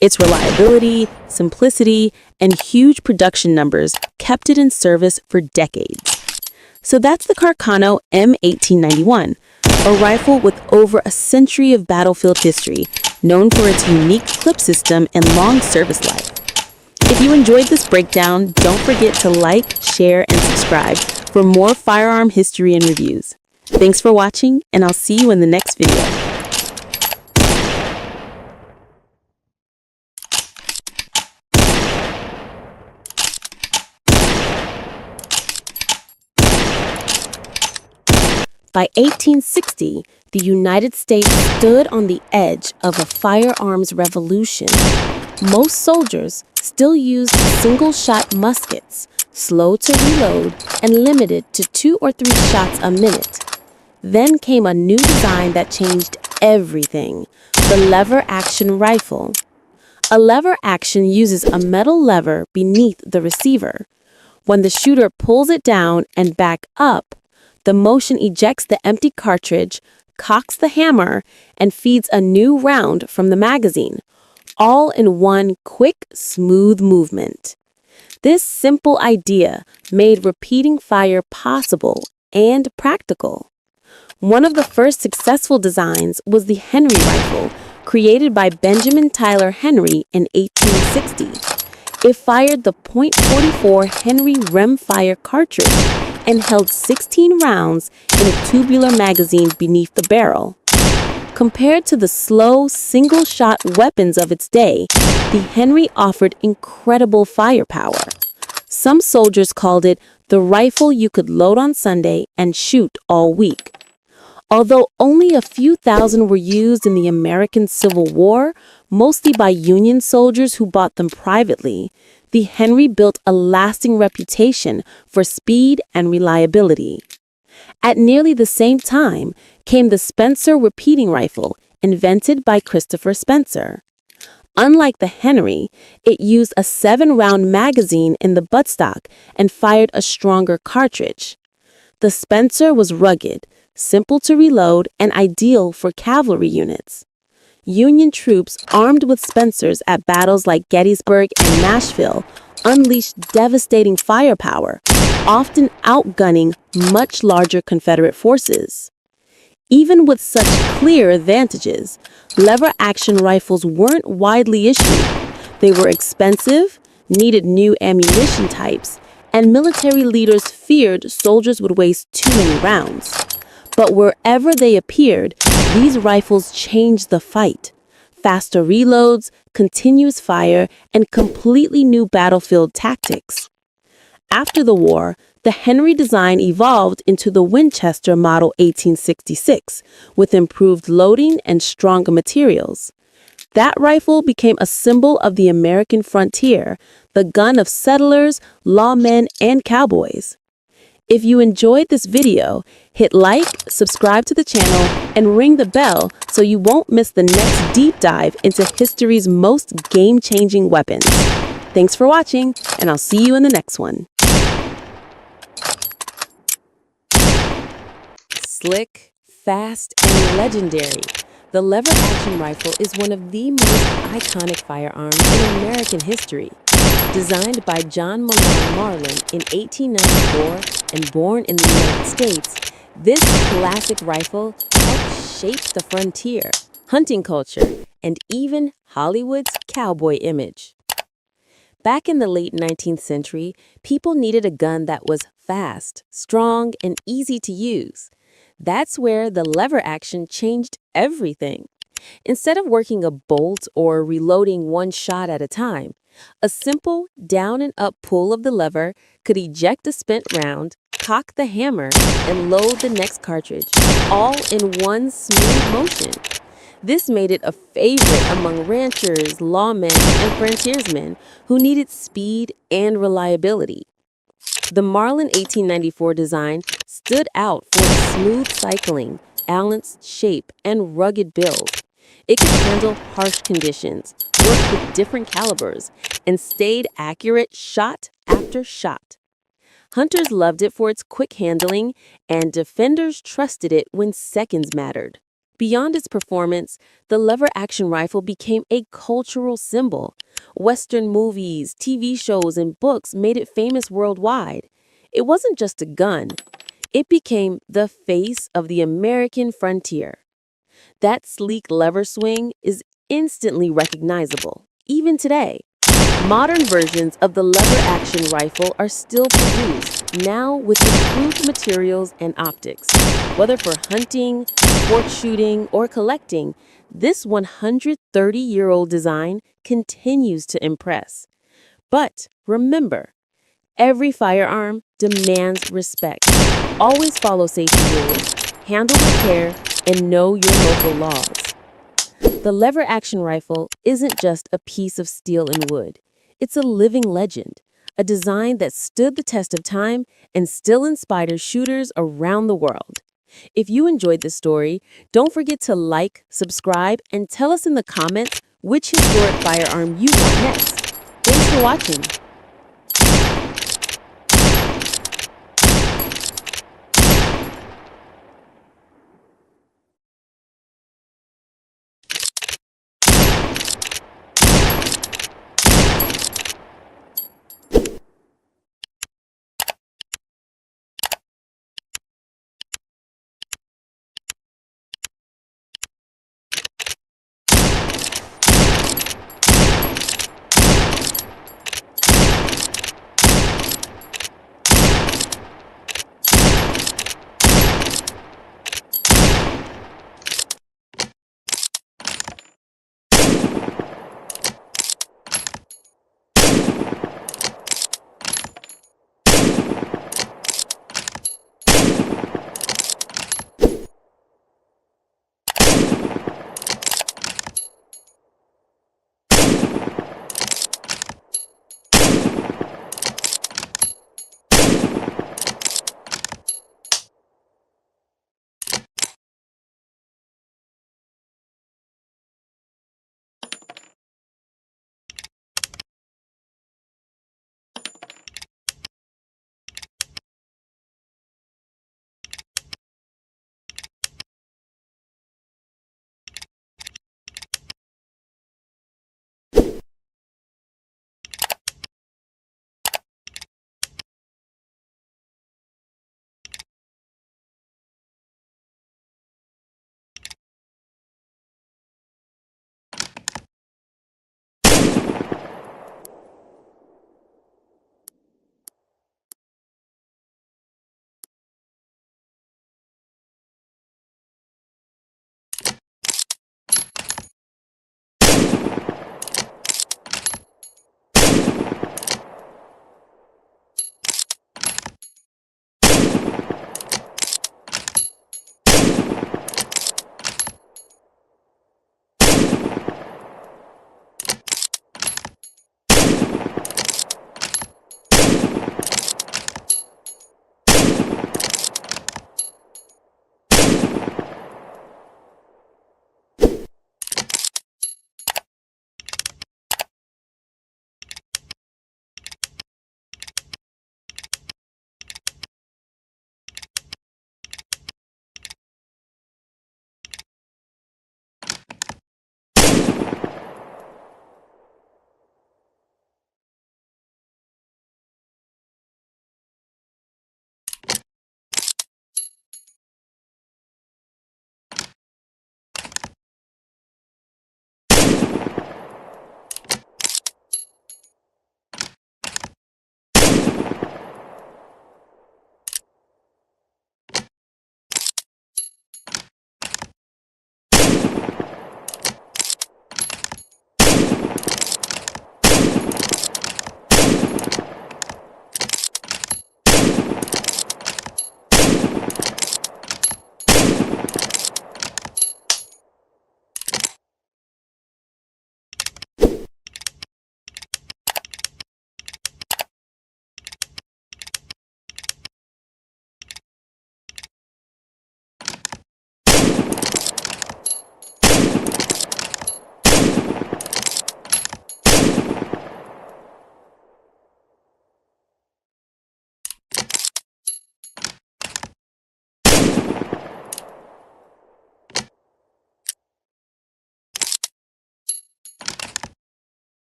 its reliability, simplicity, and huge production numbers kept it in service for decades. So that's the Carcano M1891, a rifle with over a century of battlefield history, known for its unique clip system and long service life. If you enjoyed this breakdown, don't forget to like, share, and subscribe for more firearm history and reviews. Thanks for watching, and I'll see you in the next video. By 1860, the United States stood on the edge of a firearms revolution. Most soldiers still used single-shot muskets, slow to reload and limited to 2 or 3 shots a minute. Then came a new design that changed everything: the lever-action rifle. A lever action uses a metal lever beneath the receiver. When the shooter pulls it down and back up, the motion ejects the empty cartridge, cocks the hammer, and feeds a new round from the magazine, all in one quick, smooth movement. This simple idea made repeating fire possible and practical. One of the first successful designs was the Henry rifle, created by Benjamin Tyler Henry in 1860. It fired the .44 Henry rimfire cartridge and held 16 rounds in a tubular magazine beneath the barrel. Compared to the slow, single-shot weapons of its day, the Henry offered incredible firepower. Some soldiers called it the rifle you could load on Sunday and shoot all week. Although only a few thousand were used in the American Civil War, mostly by Union soldiers who bought them privately, the Henry built a lasting reputation for speed and reliability. At nearly the same time came the Spencer repeating rifle, invented by Christopher Spencer. Unlike the Henry, it used a 7-round magazine in the buttstock and fired a stronger cartridge. The Spencer was rugged, simple to reload, and ideal for cavalry units. Union troops armed with Spencers at battles like Gettysburg and Nashville unleashed devastating firepower, often outgunning much larger Confederate forces. Even with such clear advantages, lever-action rifles weren't widely issued. They were expensive, needed new ammunition types, and military leaders feared soldiers would waste too many rounds. But wherever they appeared, These rifles changed the fight. Faster reloads, continuous fire, and completely new battlefield tactics. After the war, the Henry design evolved into the Winchester Model 1866 with improved loading and stronger materials. That rifle became a symbol of the American frontier, the gun of settlers, lawmen, and cowboys. If you enjoyed this video, hit like, subscribe to the channel, and ring the bell so you won't miss the next deep dive into history's most game-changing weapons. Thanks for watching, and I'll see you in the next one. Slick, fast, and legendary, the lever-action rifle is one of the most iconic firearms in American history. Designed by John Malone Marlin in 1894 and born in the United States, this classic rifle helped shape the frontier, hunting culture, and even Hollywood's cowboy image. Back in the late 19th century, people needed a gun that was fast, strong, and easy to use. That's where the lever action changed everything. Instead of working a bolt or reloading one shot at a time, a simple down and up pull of the lever could eject a spent round, cock the hammer, and load the next cartridge, all in one smooth motion. This made it a favorite among ranchers, lawmen, and frontiersmen who needed speed and reliability. The Marlin 1894 design stood out for its smooth cycling, balanced shape, and rugged build. It could handle harsh conditions, work with different calibers, and stayed accurate shot after shot. Hunters loved it for its quick handling, and defenders trusted it when seconds mattered. Beyond its performance, the lever-action rifle became a cultural symbol. Western movies, TV shows, and books made it famous worldwide. It wasn't just a gun. It became the face of the American frontier. That sleek lever swing is instantly recognizable, even today. Modern versions of the lever-action rifle are still produced, now with improved materials and optics. Whether for hunting, sport shooting, or collecting, this 130-year-old design continues to impress. But remember, every firearm demands respect. Always follow safety rules, handle with care, and know your local laws. The lever-action rifle isn't just a piece of steel and wood. It's a living legend, a design that stood the test of time and still inspires shooters around the world. If you enjoyed this story, don't forget to like, subscribe, and tell us in the comments which historic firearm you want next. Thanks for watching.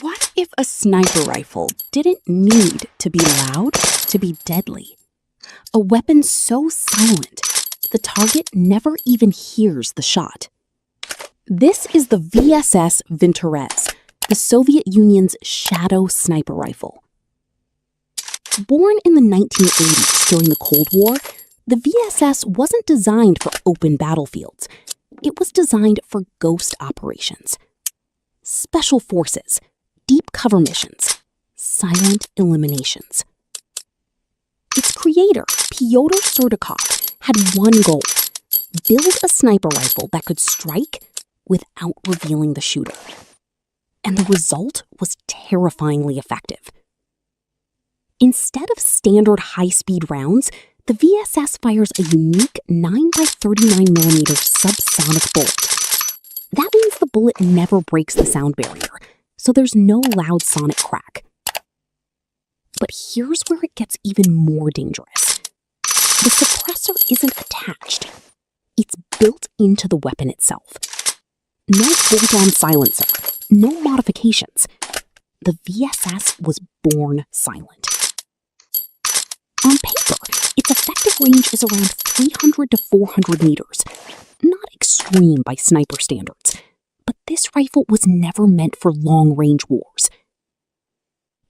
What if a sniper rifle didn't need to be loud to be deadly? A weapon so silent, the target never even hears the shot. This is the VSS Vintorez, the Soviet Union's shadow sniper rifle. Born in the 1980s during the Cold War, the VSS wasn't designed for open battlefields. It was designed for ghost operations. Special forces, deep cover missions, silent eliminations. Its creator, Pyotr Surdykov, had one goal: build a sniper rifle that could strike without revealing the shooter. And the result was terrifyingly effective. Instead of standard high-speed rounds, the VSS fires a unique 9x39mm subsonic bullet. That means the bullet never breaks the sound barrier, so there's no loud sonic crack. But here's where it gets even more dangerous. The suppressor isn't attached. It's built into the weapon itself. No bolt-on silencer, no modifications. The VSS was born silent. On paper, its effective range is around 300 to 400 meters. Not extreme by sniper standards, but this rifle was never meant for long-range wars.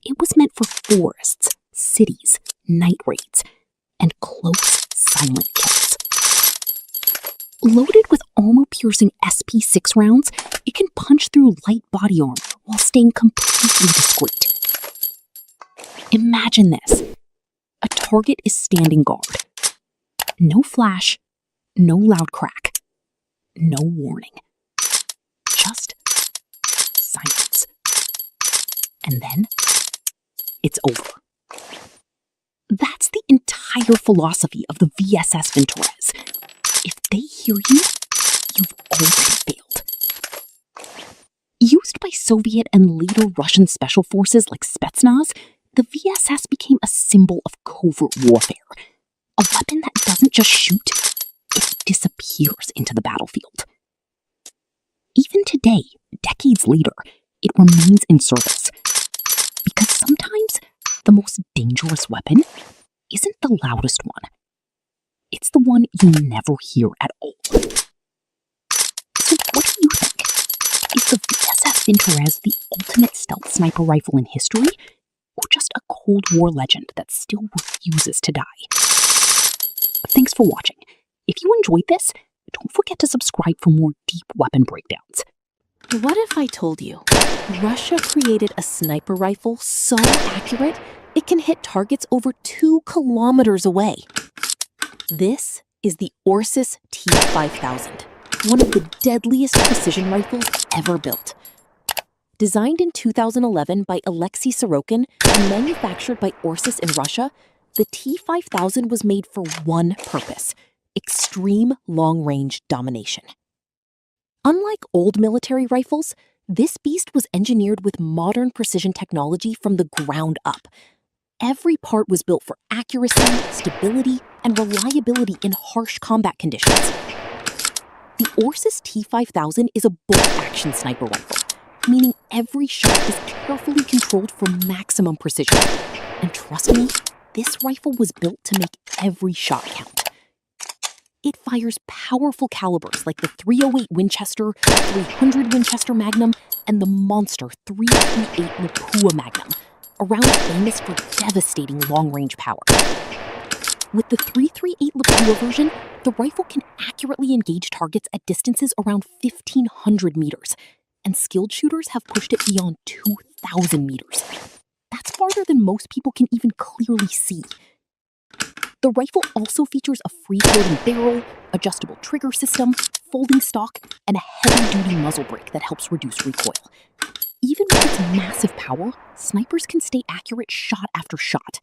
It was meant for forests, cities, night raids, and close, silent kills. Loaded with armor-piercing SP6 rounds, it can punch through light body armor while staying completely discreet. Imagine this. A target is standing guard. No flash, no loud crack, no warning. Just silence. And then it's over. That's the entire philosophy of the VSS Vintorez. If they hear you, you've already failed. Used by Soviet and later Russian special forces like Spetsnaz, the VSS became a symbol of covert warfare. A weapon that doesn't just shoot, it disappears into the battlefield. Even today, decades later, it remains in service. Because sometimes the most dangerous weapon isn't the loudest one. It's the one you never hear at all. So what do you think? Is the VSS Vintorez the ultimate stealth sniper rifle in history? Or just a Cold War legend that still refuses to die? Thanks for watching. If you enjoyed this, don't forget to subscribe for more deep weapon breakdowns. What if I told you Russia created a sniper rifle so accurate it can hit targets over 2 kilometers away? This is the Orsis T5000, one of the deadliest precision rifles ever built. Designed in 2011 by Alexei Sorokin and manufactured by Orsis in Russia, the T5000 was made for one purpose: extreme long-range domination. Unlike old military rifles, this beast was engineered with modern precision technology from the ground up. Every part was built for accuracy, stability, and reliability in harsh combat conditions. The Orsis T5000 is a bolt-action sniper rifle, meaning every shot is carefully controlled for maximum precision. And trust me, this rifle was built to make every shot count. It fires powerful calibers like the .308 Winchester, .300 Winchester Magnum, and the monster .338 Lapua Magnum, a round famous for devastating long-range power. With the .338 Lapua version, the rifle can accurately engage targets at distances around 1,500 meters, and skilled shooters have pushed it beyond 2,000 meters. That's farther than most people can even clearly see. The rifle also features a free-floating barrel, adjustable trigger system, folding stock, and a heavy-duty muzzle brake that helps reduce recoil. Even with its massive power, snipers can stay accurate shot after shot.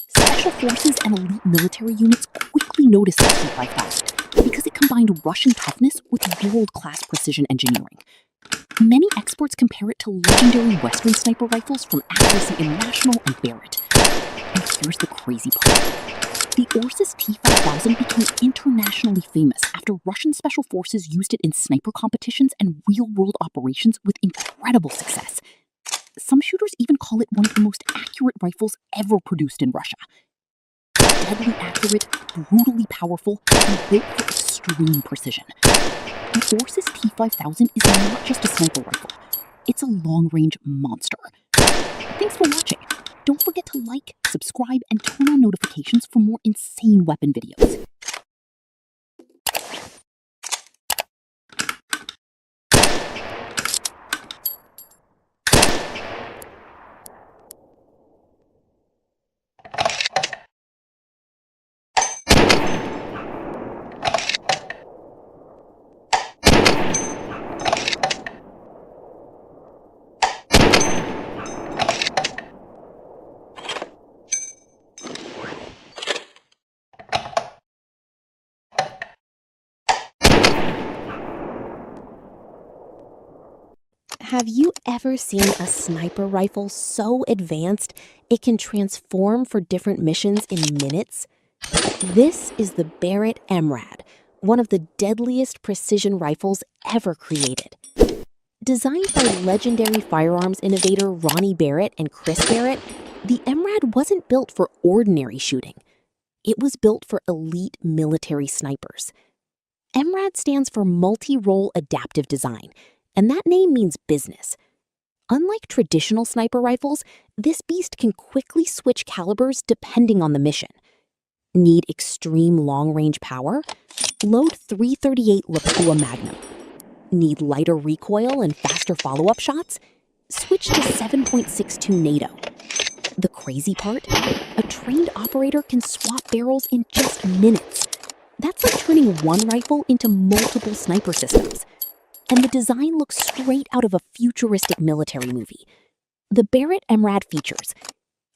Special forces and elite military units quickly noticed the T5000 because it combined Russian toughness with world-class precision engineering. Many experts compare it to legendary Western sniper rifles from Accuracy International and Barrett. And here's the crazy part. The Orsis T5000 became internationally famous after Russian special forces used it in sniper competitions and real-world operations with incredible success, Some shooters even call it one of the most accurate rifles ever produced in Russia. Deadly accurate, brutally powerful, and built for extreme precision. The Orsis T5000 is not just a sniper rifle. It's a long-range monster. Thanks for watching. Don't forget to like, subscribe, and turn on notifications for more insane weapon videos. Have you ever seen a sniper rifle so advanced it can transform for different missions in minutes? This is the Barrett MRAD, one of the deadliest precision rifles ever created. Designed by legendary firearms innovator Ronnie Barrett and Chris Barrett, the MRAD wasn't built for ordinary shooting. It was built for elite military snipers. MRAD stands for Multi-Role Adaptive Design, and that name means business. Unlike traditional sniper rifles, this beast can quickly switch calibers depending on the mission. Need extreme long-range power? Load .338 Lapua Magnum. Need lighter recoil and faster follow-up shots? Switch to 7.62 NATO. The crazy part? A trained operator can swap barrels in just minutes. That's like turning one rifle into multiple sniper systems. And the design looks straight out of a futuristic military movie. The Barrett MRAD features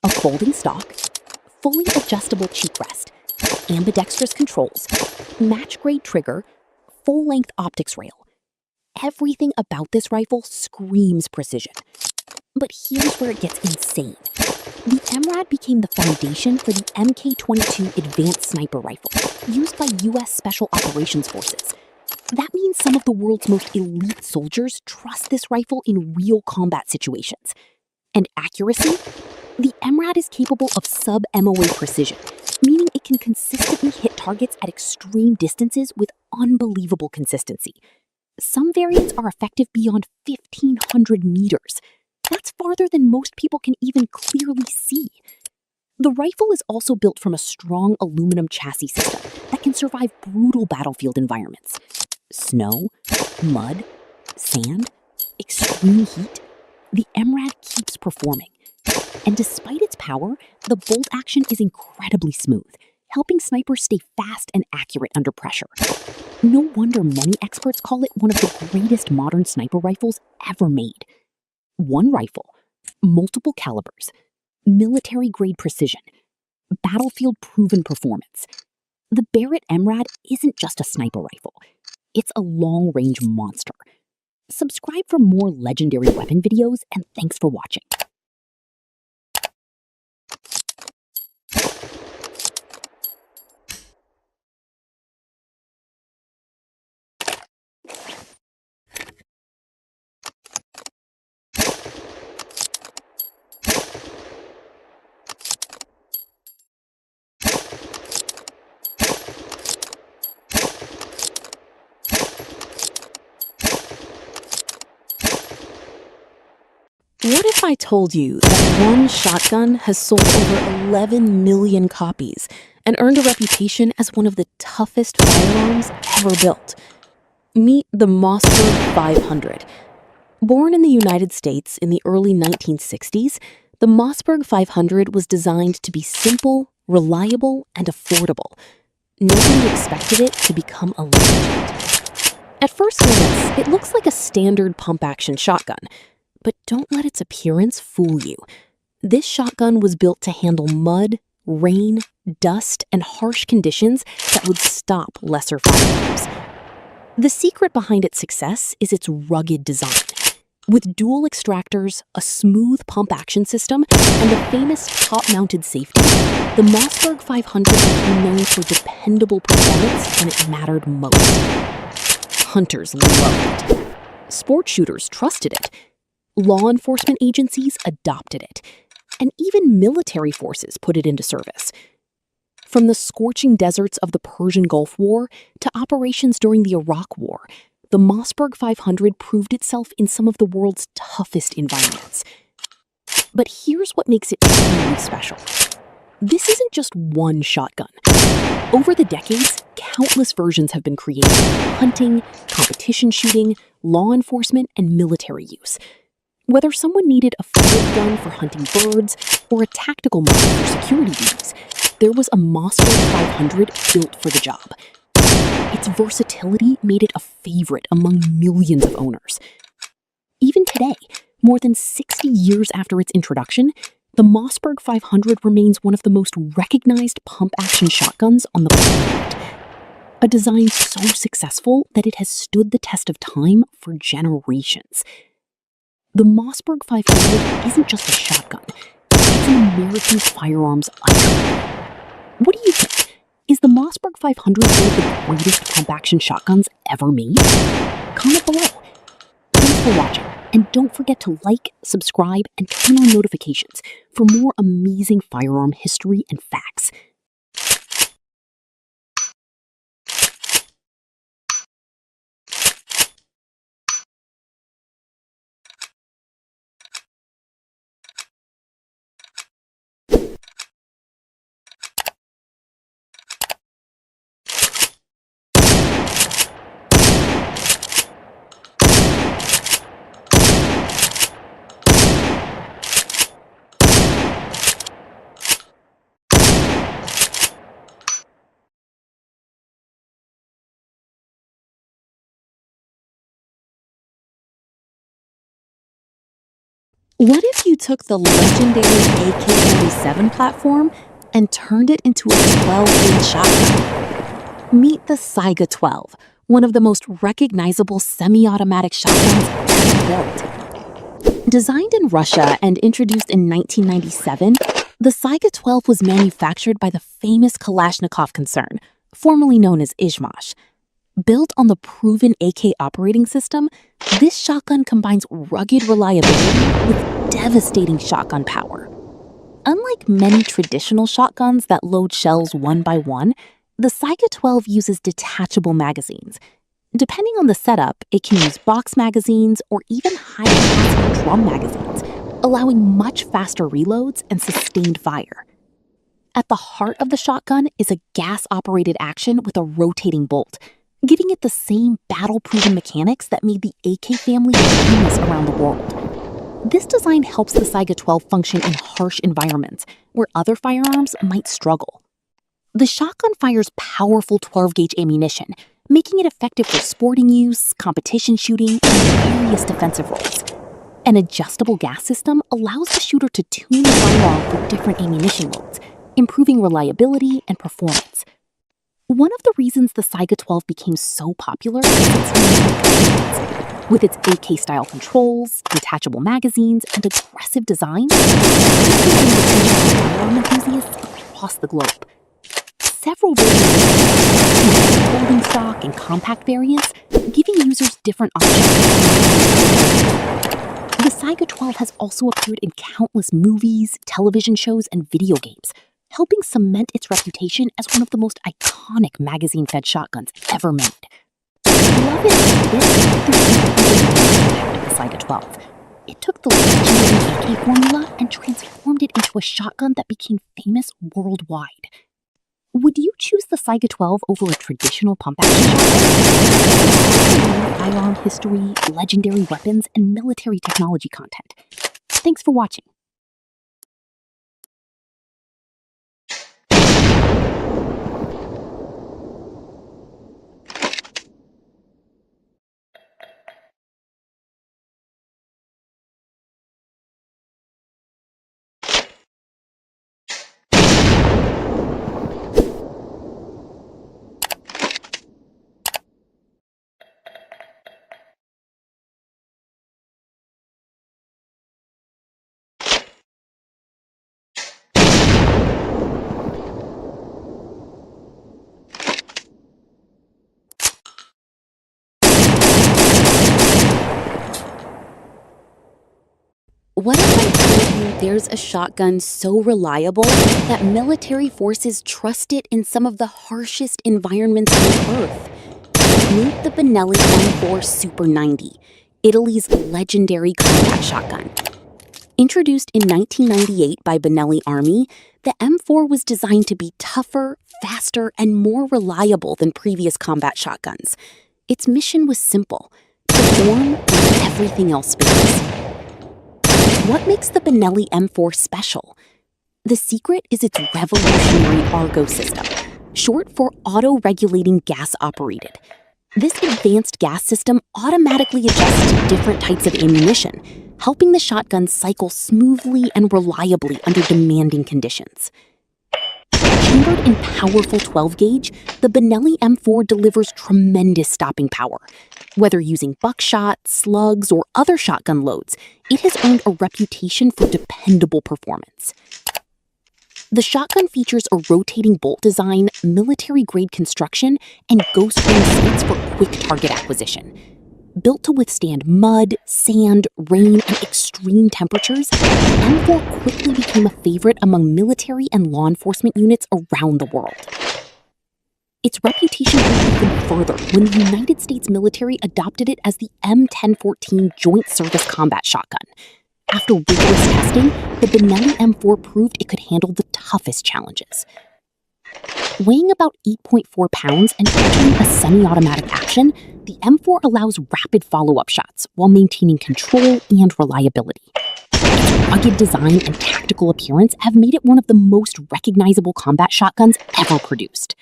a folding stock, fully adjustable cheek rest, ambidextrous controls, match-grade trigger, full-length optics rail. Everything about this rifle screams precision. But here's where it gets insane. The MRAD became the foundation for the MK-22 Advanced Sniper Rifle, used by U.S. Special Operations Forces. That means some of the world's most elite soldiers trust this rifle in real combat situations. And accuracy? The MRAD is capable of sub-MOA precision, meaning it can consistently hit targets at extreme distances with unbelievable consistency. Some variants are effective beyond 1,500 meters. That's farther than most people can even clearly see. The rifle is also built from a strong aluminum chassis system that can survive brutal battlefield environments. Snow, mud, sand, extreme heat, the MRAD keeps performing. And despite its power, the bolt action is incredibly smooth, helping snipers stay fast and accurate under pressure. No wonder many experts call it one of the greatest modern sniper rifles ever made. One rifle, multiple calibers, military-grade precision, battlefield-proven performance. The Barrett MRAD isn't just a sniper rifle. It's a long-range monster. Subscribe for more legendary weapon videos, and thanks for watching. What if I told you that one shotgun has sold over 11 million copies and earned a reputation as one of the toughest firearms ever built? Meet the Mossberg 500. Born in the United States in the early 1960s, the Mossberg 500 was designed to be simple, reliable, and affordable. Nobody expected it to become a legend. At first glance, it looks like a standard pump-action shotgun. But don't let its appearance fool you. This shotgun was built to handle mud, rain, dust, and harsh conditions that would stop lesser firearms. The secret behind its success is its rugged design. With dual extractors, a smooth pump-action system, and the famous top-mounted safety, the Mossberg 500 became known for dependable performance when it mattered most. Hunters loved it. Sport shooters trusted it. Law enforcement agencies adopted it, and even military forces put it into service. From the scorching deserts of the Persian Gulf War to operations during the Iraq War, the Mossberg 500 proved itself in some of the world's toughest environments. But here's what makes it truly special. This isn't just one shotgun. Over the decades, countless versions have been created for hunting, competition shooting, law enforcement, and military use. Whether someone needed a field gun for hunting birds or a tactical model for security duties, there was a Mossberg 500 built for the job. Its versatility made it a favorite among millions of owners. Even today, more than 60 years after its introduction, the Mossberg 500 remains one of the most recognized pump-action shotguns on the planet. A design so successful that it has stood the test of time for generations. The Mossberg 500 isn't just a shotgun, it's an American firearms icon. What do you think? Is the Mossberg 500 one of the greatest pump-action shotguns ever made? Comment below. Thanks for watching, and don't forget to like, subscribe, and turn on notifications for more amazing firearm history and facts. What if you took the legendary AK-47 platform and turned it into a 12-gauge shotgun? Meet the Saiga 12, one of the most recognizable semi-automatic shotguns ever built. Designed in Russia and introduced in 1997, the Saiga 12 was manufactured by the famous Kalashnikov concern, formerly known as Izhmash. Built on the proven AK operating system, this shotgun combines rugged reliability with devastating shotgun power. Unlike many traditional shotguns that load shells one by one, the Saiga 12 uses detachable magazines. Depending on the setup, it can use box magazines or even high-capacity drum magazines, allowing much faster reloads and sustained fire. At the heart of the shotgun is a gas-operated action with a rotating bolt, giving it the same battle-proven mechanics that made the AK family famous around the world. This design helps the Saiga 12 function in harsh environments where other firearms might struggle. The shotgun fires powerful 12-gauge ammunition, making it effective for sporting use, competition shooting, and various defensive roles. An adjustable gas system allows the shooter to tune the firearm for different ammunition loads, improving reliability and performance. One of the reasons the Saiga 12 became so popular is its unique appearance. With its AK-style controls, detachable magazines, and aggressive design, it's gained the attention of firearm enthusiasts across the globe. Several versions including folding stock and compact variants, giving users different options. The Saiga 12 has also appeared in countless movies, television shows, and video games, helping cement its reputation as one of the most iconic magazine-fed shotguns ever made. Love it or hate it, there's an impact of the Saiga 12. It took the legendary AK formula and transformed it into a shotgun that became famous worldwide. Would you choose the Saiga 12 over a traditional pump-action shotgun? More firearm history, legendary weapons, and military technology content. Thanks for watching. What if I told you there's a shotgun so reliable that military forces trust it in some of the harshest environments on Earth? Meet the Benelli M4 Super 90, Italy's legendary combat shotgun. Introduced in 1998 by Benelli Army, the M4 was designed to be tougher, faster, and more reliable than previous combat shotguns. Its mission was simple: perform when everything else fails. What makes the Benelli M4 special? The secret is its revolutionary Argo system, short for auto-regulating gas-operated. This advanced gas system automatically adjusts to different types of ammunition, helping the shotgun cycle smoothly and reliably under demanding conditions. Chambered in powerful 12-gauge, the Benelli M4 delivers tremendous stopping power. Whether using buckshot, slugs, or other shotgun loads, it has earned a reputation for dependable performance. The shotgun features a rotating bolt design, military-grade construction, and ghost ring sights for quick target acquisition. Built to withstand mud, sand, rain, and extreme temperatures, the M4 quickly became a favorite among military and law enforcement units around the world. Its reputation grew even further when the United States military adopted it as the M1014 Joint Service Combat Shotgun. After rigorous testing, the Benelli M4 proved it could handle the toughest challenges. Weighing about 8.4 pounds and featuring a semi-automatic action, the M4 allows rapid follow-up shots while maintaining control and reliability. Its rugged design and tactical appearance have made it one of the most recognizable combat shotguns ever produced.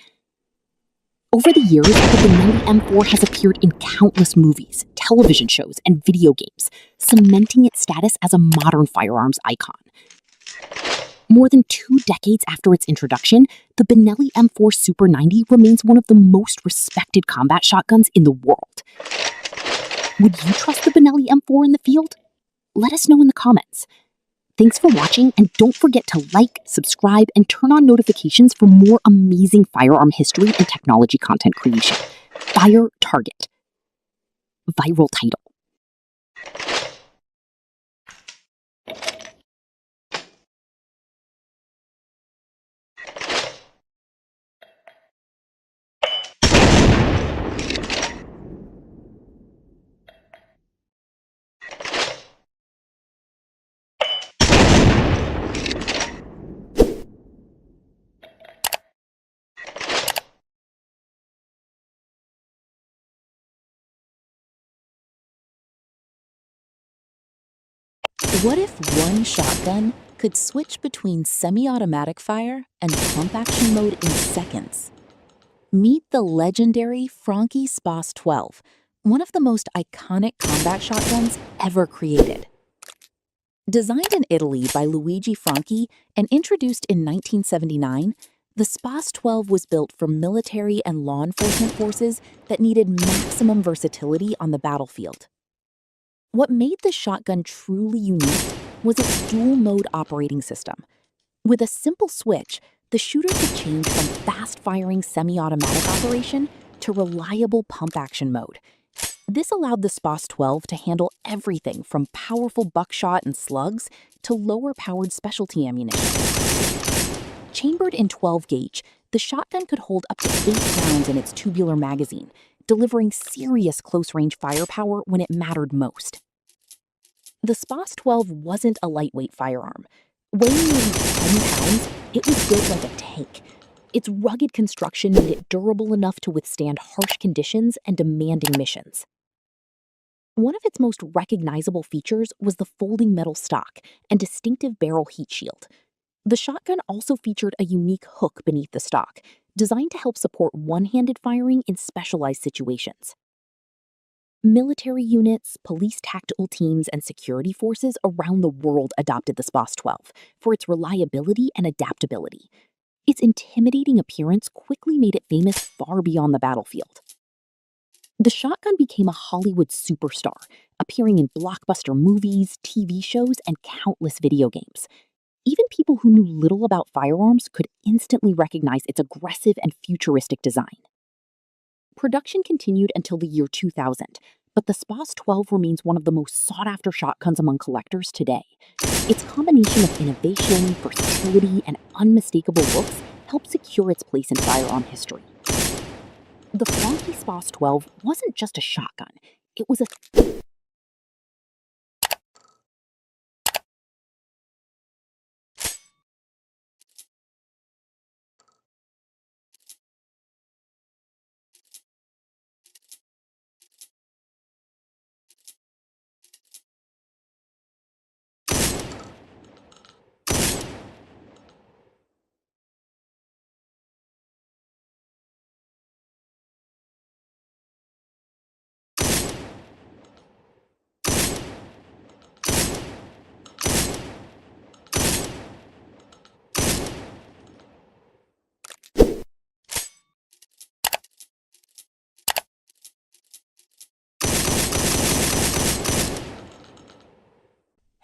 Over the years, the Benelli M4 has appeared in countless movies, television shows, and video games, cementing its status as a modern firearms icon. More than 2 decades after its introduction, the Benelli M4 Super 90 remains one of the most respected combat shotguns in the world. Would you trust the Benelli M4 in the field? Let us know in the comments. Thanks for watching, and don't forget to like, subscribe, and turn on notifications for more amazing firearm history and technology content creation. Fire Target. Viral title. What if one shotgun could switch between semi-automatic fire and pump action mode in seconds? Meet the legendary Franchi Spas 12, one of the most iconic combat shotguns ever created. Designed in Italy by Luigi Franchi and introduced in 1979, the Spas 12 was built for military and law enforcement forces that needed maximum versatility on the battlefield. What made the shotgun truly unique was its dual-mode operating system. With a simple switch, the shooter could change from fast-firing semi-automatic operation to reliable pump-action mode. This allowed the Spas 12 to handle everything from powerful buckshot and slugs to lower-powered specialty ammunition. Chambered in 12-gauge, the shotgun could hold up to 8 rounds in its tubular magazine, delivering serious close-range firepower when it mattered most. The Spas 12 wasn't a lightweight firearm. Weighing nearly 10 pounds, it was built like a tank. Its rugged construction made it durable enough to withstand harsh conditions and demanding missions. One of its most recognizable features was the folding metal stock and distinctive barrel heat shield. The shotgun also featured a unique hook beneath the stock, designed to help support one-handed firing in specialized situations. Military units, police tactical teams, and security forces around the world adopted the Spas 12 for its reliability and adaptability. Its intimidating appearance quickly made it famous far beyond the battlefield. The shotgun became a Hollywood superstar, appearing in blockbuster movies, TV shows, and countless video games. Even people who knew little about firearms could instantly recognize its aggressive and futuristic design. Production continued until the year 2000, But the SPOS 12 remains one of the most sought-after shotguns among collectors today. Its combination of innovation, versatility, and unmistakable looks helped secure its place in firearm history. The funky SPOS 12 wasn't just a shotgun, it was a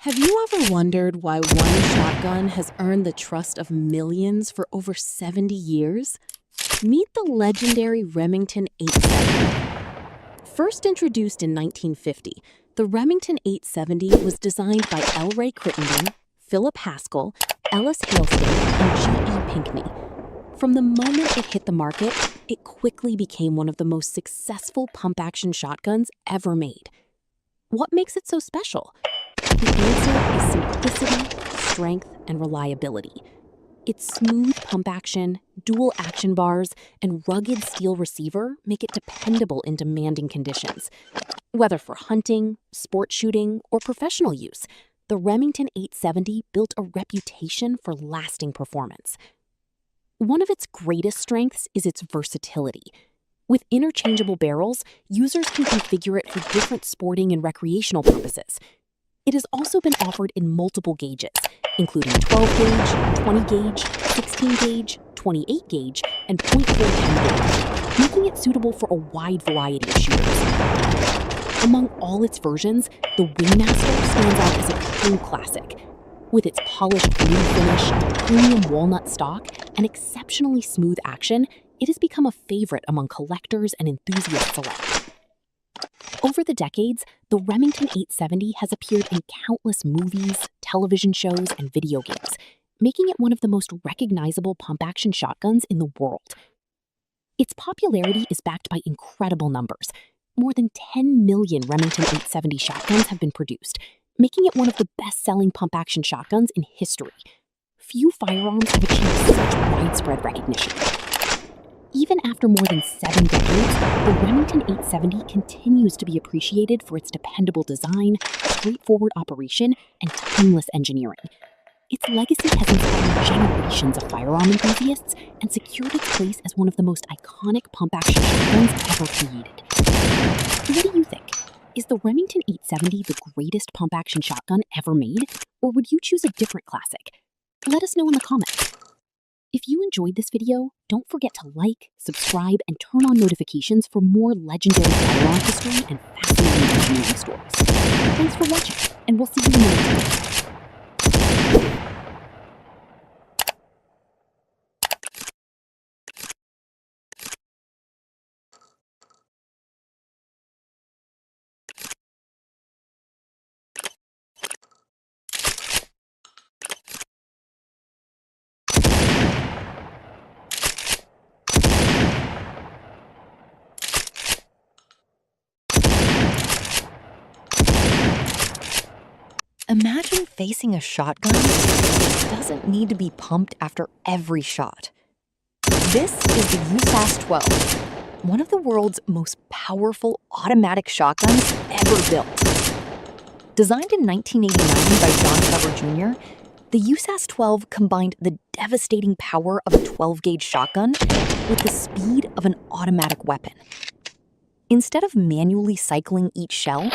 Have you ever wondered why one shotgun has earned the trust of millions for over 70 years? Meet the legendary Remington 870. First introduced in 1950, the Remington 870 was designed by L. Ray Crittenden, Philip Haskell, Ellis Hailston, and G.E. Pinckney. From the moment it hit the market, it quickly became one of the most successful pump-action shotguns ever made. What makes it so special? The answer is simplicity, strength, and reliability. Its smooth pump action, dual action bars, and rugged steel receiver make it dependable in demanding conditions. Whether for hunting, sport shooting, or professional use, the Remington 870 built a reputation for lasting performance. One of its greatest strengths is its versatility. With interchangeable barrels, users can configure it for different sporting and recreational purposes. It has also been offered in multiple gauges, including 12 gauge, 20 gauge, 16 gauge, 28 gauge, and .410 gauge, making it suitable for a wide variety of shooters. Among all its versions, the Wingmaster stands out as a true classic. With its polished blue finish, premium walnut stock, and exceptionally smooth action, it has become a favorite among collectors and enthusiasts alike. Over the decades, the Remington 870 has appeared in countless movies, television shows, and video games, making it one of the most recognizable pump-action shotguns in the world. Its popularity is backed by incredible numbers. More than 10 million Remington 870 shotguns have been produced, making it one of the best-selling pump-action shotguns in history. Few firearms have achieved such widespread recognition. Even after more than 7 decades, the Remington 870 continues to be appreciated for its dependable design, straightforward operation, and timeless engineering. Its legacy has inspired generations of firearm enthusiasts and secured its place as one of the most iconic pump-action shotguns ever created. What do you think? Is the Remington 870 the greatest pump-action shotgun ever made, or would you choose a different classic? Let us know in the comments. If you enjoyed this video, don't forget to like, subscribe, and turn on notifications for more legendary firearm history and fascinating engineering stories. Thanks for watching, and we'll see you in the next video. Imagine facing a shotgun that doesn't need to be pumped after every shot. This is the USAS 12, one of the world's most powerful automatic shotguns ever built. Designed in 1989 by John Trevor Jr., the USAS 12 combined the devastating power of a 12-gauge shotgun with the speed of an automatic weapon. Instead of manually cycling each shell,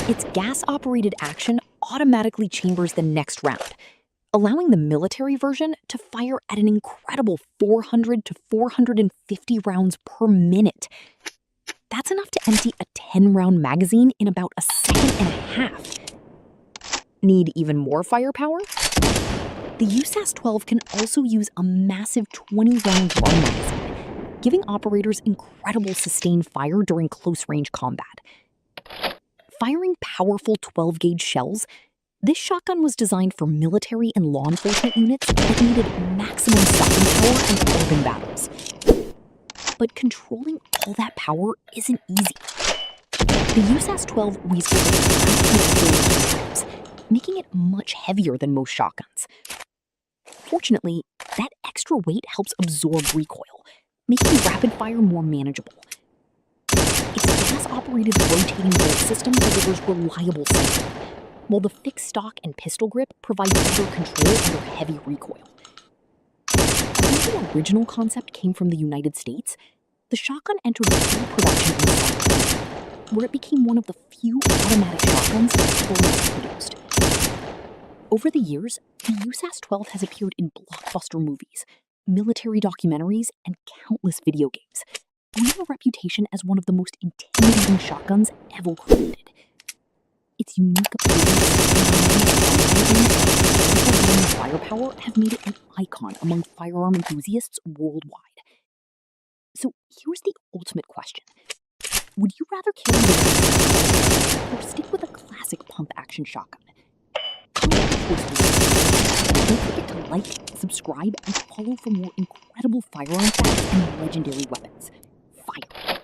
its gas-operated action automatically chambers the next round, allowing the military version to fire at an incredible 400 to 450 rounds per minute. That's enough to empty a 10-round magazine in about a second and a half. Need even more firepower? The USAS 12 can also use a massive 20-round drum magazine, giving operators incredible sustained fire during close-range combat. Firing powerful 12-gauge shells, this shotgun was designed for military and law enforcement units that needed maximum stopping power in urban battles. But controlling all that power isn't easy. The USAS-12 weighs over 5.4 kilograms, making it much heavier than most shotguns. Fortunately, that extra weight helps absorb recoil, making rapid fire more manageable. Its gas-operated rotating bolt system delivers reliable sighting, while the fixed stock and pistol grip provide better control under heavy recoil. Although the original concept came from the United States, the shotgun entered full production in South Korea, where it became one of the few automatic shotguns ever mass-produced. Over the years, the USAS-12 has appeared in blockbuster movies, military documentaries, and countless video games, earning a reputation as one of the most intimidating shotguns ever created. Its unique appearance and firepower have made it an icon among firearm enthusiasts worldwide. So here's the ultimate question. Would you rather carry the or stick with a classic pump-action shotgun? Comment your choice below. Don't forget to like, subscribe, and follow for more incredible firearm facts and legendary weapons. Fire!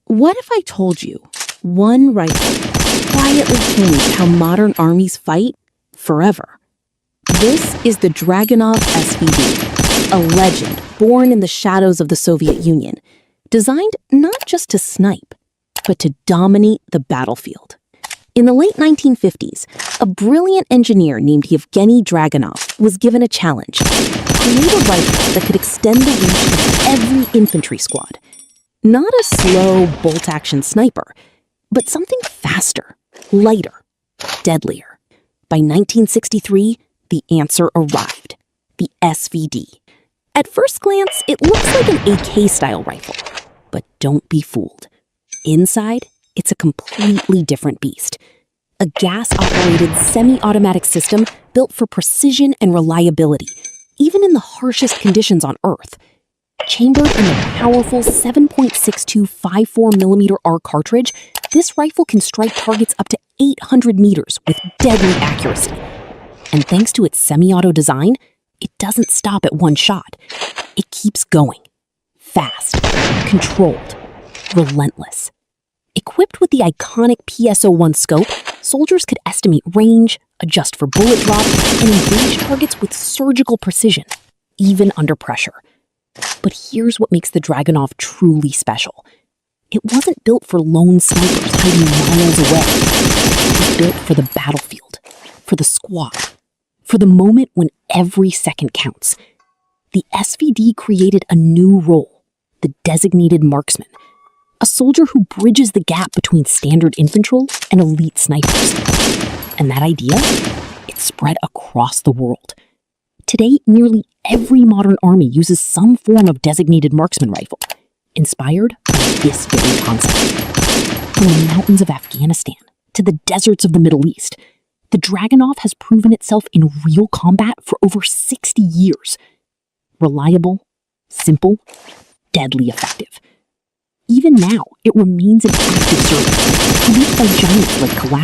What if I told you one rifle quietly changed how modern armies fight forever? This is the Dragunov SVD, a legend born in the shadows of the Soviet Union, designed not just to snipe, but to dominate the battlefield. In the late 1950s, a brilliant engineer named Yevgeny Dragunov was given a challenge: create a rifle that could extend the reach of every infantry squad. Not a slow, bolt-action sniper, but something faster, lighter, deadlier. By 1963, the answer arrived: the SVD. At first glance, it looks like an AK-style rifle, but don't be fooled. Inside, it's a completely different beast. A gas-operated semi-automatic system built for precision and reliability, even in the harshest conditions on Earth. Chambered in the powerful 7.62 54mm AR cartridge, this rifle can strike targets up to 800 meters with deadly accuracy. And thanks to its semi-auto design, it doesn't stop at one shot. It keeps going. Fast, controlled, relentless. Equipped with the iconic PSO-1 scope, soldiers could estimate range, adjust for bullet drop, and engage targets with surgical precision, even under pressure. But here's what makes the Dragunov truly special. It wasn't built for lone snipers hiding miles away. It was built for the battlefield, for the squad, for the moment when every second counts. The SVD created a new role, the designated marksman, a soldier who bridges the gap between standard infantry and elite snipers. And that idea, it spread across the world. Today, nearly every modern army uses some form of designated marksman rifle, inspired by this very concept. From the mountains of Afghanistan to the deserts of the Middle East, the Dragunov has proven itself in real combat for over 60 years. Reliable, simple, deadly effective. Even now, it remains in active service, produced by giants like Kalashnikov.